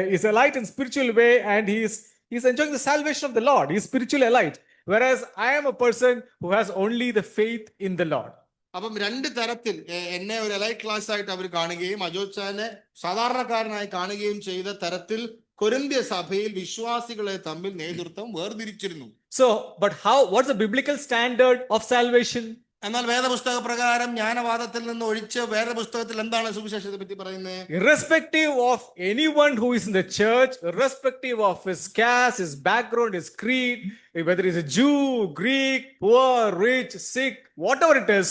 he's elite in spiritual way, and he's enjoying the salvation of the Lord. He's spiritual elite. Whereas I am a person who has only the faith in the Lord. അപ്പം രണ്ട് തരത്തിൽ എന്നെ ഒരു elite class ആയിട്ട് അവർ കാണുകയും അജോച്ചാനെ സാധാരണക്കാരനായി കാണുകയും ചെയ്ത തരത്തിൽ കൊരിന്ത്യ സഭയിൽ വിശ്വാസികളെ തമ്മിൽ നേതൃത്വം വേർതിരിച്ചിരുന്നു. So, but what's the biblical standard of salvation? എന്നാൽ വേദപുസ്തക പ്രകാരം ജ്ഞാനവാദത്തിൽ നിന്ന് ഒഴിച്ച് വേദപുസ്തകത്തിൽ എന്താണ് സുവിശേഷത്തെ പറ്റി പറയുന്നത്? Irrespective of anyone who is in the church, irrespective of his caste, his background, his creed, whether he's a Jew, Greek, poor, rich, sick, whatever it is,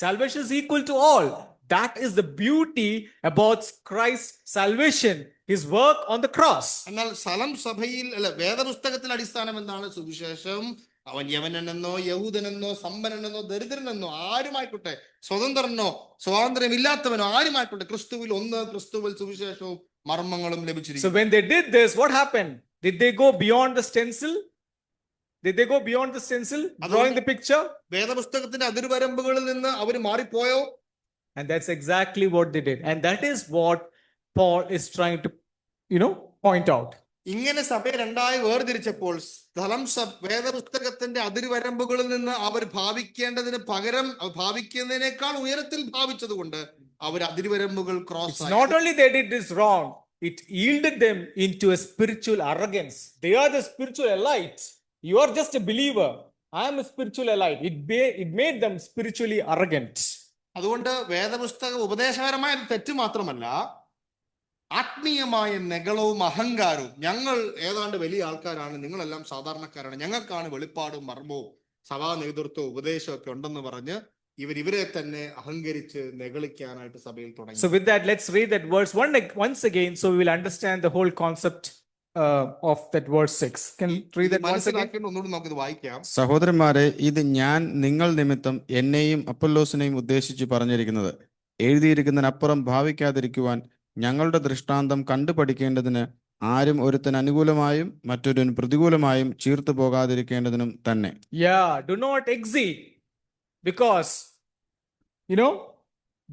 salvation is equal to all. That is the beauty about Christ's salvation, his work on the cross. എന്നാൽ സ്ഥലം സഭയിൽ വേദപുസ്തകത്തിൽ അടിസ്ഥാനം എന്താണ്? സുവിശേഷം അവൻ യവനെന്നോ യഹൂദനെന്നോ സമ്പന്നനെന്നോ ദരിദ്രനെന്നോ ആരുമായിക്കോട്ടെ, സ്വതന്ത്രനോ സ്വാതന്ത്ര്യമില്ലാത്തവനോ ആരുമായിക്കോട്ടെ, ക്രിസ്തുവിൽ ഒന്ന്, ക്രിസ്തുവിൽ സുവിശേഷവും മർമ്മങ്ങളും ലഭിച്ചിരിക്കുന്നു. So when they did this, what happened? Did they go beyond the stencil? Drawing the picture? വേദപുസ്തകത്തിന്റെ അതിർവരമ്പുകളിൽ നിന്ന് അവർ മാറിപ്പോയോ? And that's exactly what they did. And that is what Paul is trying to, point out. ഇങ്ങനെ സഭയെ രണ്ടായി വേർതിരിച്ചപ്പോൾ സ്ഥലം വേദപുസ്തകത്തിന്റെ അതിർവരമ്പുകളിൽ നിന്ന് അവർ ഭാവിക്കേണ്ടതിന് പകരം ഭാവിക്കുന്നതിനേക്കാൾ ഉയരത്തിൽ ഭാവിച്ചതുകൊണ്ട് അവർ അതിർവരമ്പുകൾ cross. Not only they did this wrong, it yielded them into a spiritual arrogance. They are the spiritual elite. You are just a believer. I am a spiritual elite. It made them spiritually arrogant. അതുകൊണ്ട് വേദപുസ്തക ഉപദേശപരമായ തെറ്റ് മാത്രമല്ല, ആത്മീയമായ നെകളവും അഹങ്കാരവും, ഞങ്ങൾ ഏതാണ്ട് വലിയ ആൾക്കാരാണ്, നിങ്ങളെല്ലാം സാധാരണക്കാരാണ്, ഞങ്ങൾക്കാണ് വെളിപ്പാടും മർമ്മവും സഭാ നേതൃത്വവും ഉപദേശവും ഒക്കെ ഉണ്ടെന്ന് പറഞ്ഞ് ഇവരെ തന്നെ അഹങ്കരിച്ച് നെകളിക്കാനായിട്ട് സഭയിൽ തുടങ്ങി. So with that, let's read that verse once again, so we will understand the whole concept of that verse 6. Can you read that once again? ഒന്നുകൂടി നമുക്കിത് വായിക്കാം. സഹോദരന്മാരെ, ഇത് ഞാൻ നിങ്ങൾ നിമിത്തം എന്നെയും അപ്പൊല്ലോസിനെയും ഉദ്ദേശിച്ച് പറഞ്ഞിരിക്കുന്നത്, എഴുതിയിരിക്കുന്നതിനപ്പുറം ഭാവിക്കാതിരിക്കുവാൻ ഞങ്ങളുടെ ദൃഷ്ടാന്തം കണ്ടു പഠിക്കേണ്ടതിന് ആരും ഒരുത്തൻ അനുകൂലമായും മറ്റൊരുവൻ പ്രതികൂലമായും ചീർത്തു പോകാതിരിക്കേണ്ടതിനും തന്നെ. Do not exceed, because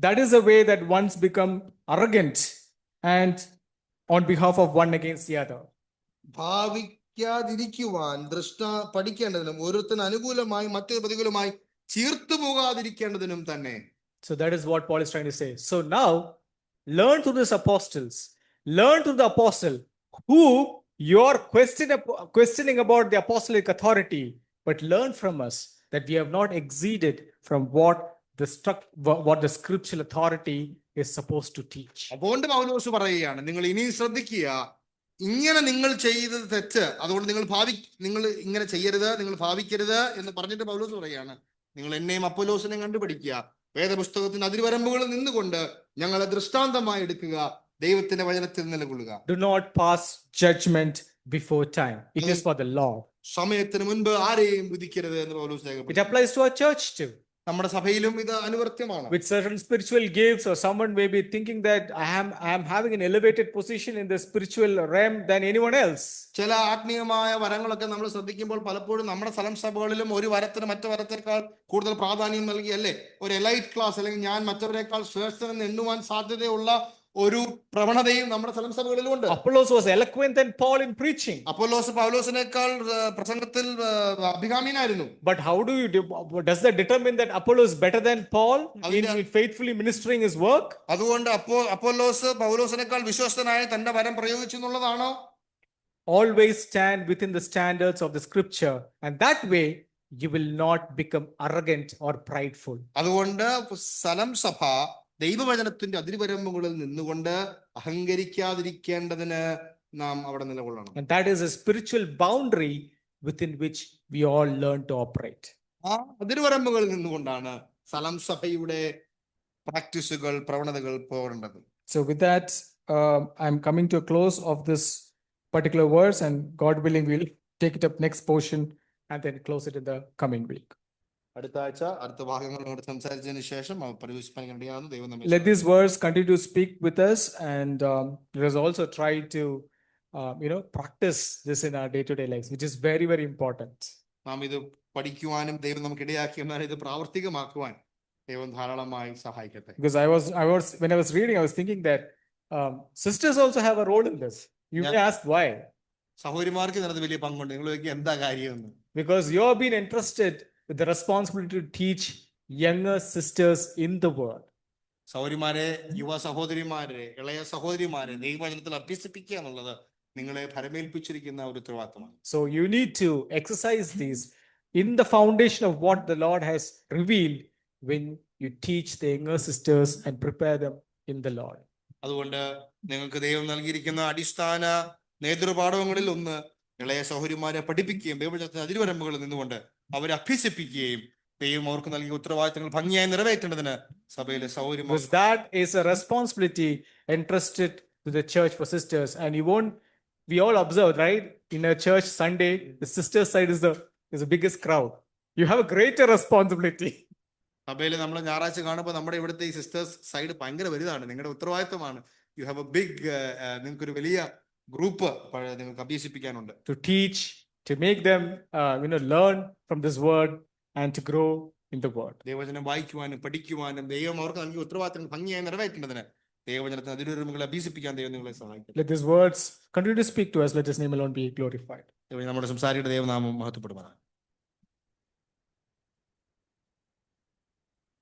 that is a way that one's become arrogant and on behalf of one against the other. ഭാവിക്കാതിരിക്കുവാൻ പഠിക്കേണ്ടതിനും ഒരുത്തൻ അനുകൂലമായി മറ്റൊരു പ്രതികൂലമായി ചീർത്തു പോകാതിരിക്കേണ്ടതിനും തന്നെ. So that is what Paul is trying to say. So now learn through these apostles, learn through the apostle who you're questioning about the apostolic authority, but learn from us that we have not exceeded from what the scriptural authority is supposed to teach. അതുകൊണ്ട് പൗലോസ് പറയുകയാണ്, നിങ്ങൾ ഇനി ശ്രദ്ധിക്കുക, ഇങ്ങനെ നിങ്ങൾ ചെയ്തത് തെറ്റ്, അതുകൊണ്ട് നിങ്ങൾ ഇങ്ങനെ ചെയ്യരുത്, നിങ്ങൾ ഭാവിക്കരുത് എന്ന് പറഞ്ഞിട്ട് പൗലോസ് പറയുകയാണ്, നിങ്ങൾ എന്നെയും അപ്പൊല്ലോസിനെയും കണ്ടുപിടിക്കുക, വേദപുസ്തകത്തിന്റെ അതിർവരമ്പുകളിൽ നിന്നുകൊണ്ട് ഞങ്ങളെ ദൃഷ്ടാന്തമായി എടുക്കുക, ദൈവത്തിന്റെ വചനത്തിൽ നിലകൊള്ളുക. Do not pass judgment before time. It is for the Lord. സമയത്തിന് മുൻപ് ആരെയും വിധിക്കരുത് എന്ന് പൗലോസ് രേഖപ്പെടുത്തി. It applies to our church too. നമ്മുടെ സഭയിലും ഇത് അനുവർത്യമാണ്. With certain spiritual gifts, or someone may be thinking that I am having an elevated position in the spiritual realm than anyone else. ചില ആത്മീയമായ വരങ്ങളൊക്കെ നമ്മൾ ശ്രദ്ധിക്കുമ്പോൾ പലപ്പോഴും നമ്മുടെ സ്ഥലം സഭകളിലും ഒരു വരത്തിന് മറ്റു വരത്തേക്കാൾ കൂടുതൽ പ്രാധാന്യം നൽകിയല്ലേ ഒരു എലൈറ്റ് ക്ലാസ്, അല്ലെങ്കിൽ ഞാൻ മറ്റവരെക്കാൾ ശ്രേഷ്ഠനെന്ന് എണ്ണുവാൻ സാധ്യതയുള്ള ഒരു പ്രവണതയും നമ്മുടെ സ്ഥലം സഭകളിലുണ്ട്. Apollos was eloquent than Paul in preaching. അപ്പോലോസ് പൗലോസിനേക്കാൾ പ്രസംഗത്തിൽ അഭികാമ്യനായിരുന്നു. But how do you does that determine that Apollos is better than Paul in faithfully ministering his work? അതുകൊണ്ട് അപ്പോലോസ് പൗലോസിനേക്കാൾ വിശ്വസ്തനായ തന്റെ വരം പ്രയോഗിച്ചു എന്നുള്ളതാണോ? Always stand within the standards of the scripture, and that way you will not become arrogant or prideful. അതുകൊണ്ട് സ്ഥലം സഭ ദൈവവചനത്തിന്റെ അതിരുവരമ്പുകളിൽ നിന്നുകൊണ്ട് അഹങ്കരിക്കാതിരിക്കേണ്ടതിന് നാം അവിടെ നിലകൊള്ളണം. And that is a spiritual boundary within which we all learn to operate. ആ അതിരുവരമ്പുകളിൽ നിന്നുകൊണ്ടാണ് സ്ഥലം സഭയുടെ പ്രാക്ടീസുകൾ, പ്രവണതകൾ പോകേണ്ടത്. So with that, I'm coming to a close of this particular verse, and God willing, we'll take it up next portion and then close it in the coming week. അടുത്ത ആഴ്ച അടുത്ത ഭാഗങ്ങളോട് സംസാരിച്ചതിന് ശേഷം പരിശോധിപ്പാൻ കഴിയാവുന്ന ദൈവം നമ്മെ Let this verse continue to speak with us, and let us also try to practice this in our day-to-day lives, which is very, very important. നാം ഇത് പഠിക്കുവാനും ദൈവം നമുക്ക് ഇടയാക്കി എന്നാൽ ഇത് പ്രാവർത്തികമാക്കുവാൻ ദൈവം ധാരാളമായി സഹായിക്കട്ടെ. Because when I was reading, I was thinking that sisters also have a role in this. You may ask why? സഹോദരിമാർക്ക് ഇതിനകത്ത് വലിയ പങ്കുണ്ട്. നിങ്ങൾ ചോദിക്കുക എന്താ കാര്യമെന്ന്. Because you have been entrusted with the responsibility to teach younger sisters in the word. സഹോദരിമാരെ, യുവ സഹോദരിമാരെ, ഇളയ സഹോദരിമാരെ ദൈവവചനത്തിൽ അഭ്യസിപ്പിക്കുക എന്നുള്ളത് നിങ്ങളെ ഭരമേൽപ്പിച്ചിരിക്കുന്ന ഒരു ഉത്തരവാദിത്തമാണ്. So you need to exercise these in the foundation of what the Lord has revealed when you teach the younger sisters and prepare them in the Lord. അതുകൊണ്ട് നിങ്ങൾക്ക് ദൈവം നൽകിയിരിക്കുന്ന അടിസ്ഥാന നേതൃപാഠങ്ങളിൽ ഒന്ന് ഇളയ സഹോദരിമാരെ പഠിപ്പിക്കുകയും ദൈവവചനത്തിന്റെ അതിരുവരമ്പുകളിൽ നിന്നുകൊണ്ട് അവരെ അഭ്യസിപ്പിക്കുകയും ദൈവം അവർക്ക് നൽകിയ ഉത്തരവാദിത്തങ്ങൾ ഭംഗിയായി നിറവേറ്റേണ്ടതിന് സഭയിലെ സഹോദരിമാർ. Because that is a responsibility entrusted to the church for sisters, and we all observe, right? In a church Sunday, the sisters side is the biggest crowd. You have a greater responsibility. സഭയിൽ നമ്മൾ ഞായറാഴ്ച കാണുമ്പോൾ നമ്മുടെ ഇവിടുത്തെ ഈ sisters side ഭയങ്കര വലുതാണ്. നിങ്ങളുടെ ഉത്തരവാദിത്തമാണ്. യു ഹാവ് എ ബിഗ്, നിങ്ങൾക്കൊരു വലിയ ഗ്രൂപ്പ് നിങ്ങൾക്ക് അഭ്യസിപ്പിക്കാനുണ്ട്. To teach, to make them learn from this word and to grow in the word. ദൈവവചനം വായിക്കുവാനും പഠിക്കുവാനും ദൈവം അവർക്ക് നൽകിയ ഉത്തരവാദിത്തങ്ങൾ ഭംഗിയായി നിറവേറ്റേണ്ടതിന് ദൈവവചനത്തിന് അതിരുവരമ്പുകളെ അഭ്യസിപ്പിക്കാൻ ദൈവം നിങ്ങളെ സഹായിക്കും. Let these words continue to speak to us. Let His name alone be glorified. നമ്മുടെ സംസാരിയുടെ ദൈവനാമം മഹത്വപ്പെടുവാനാണ്.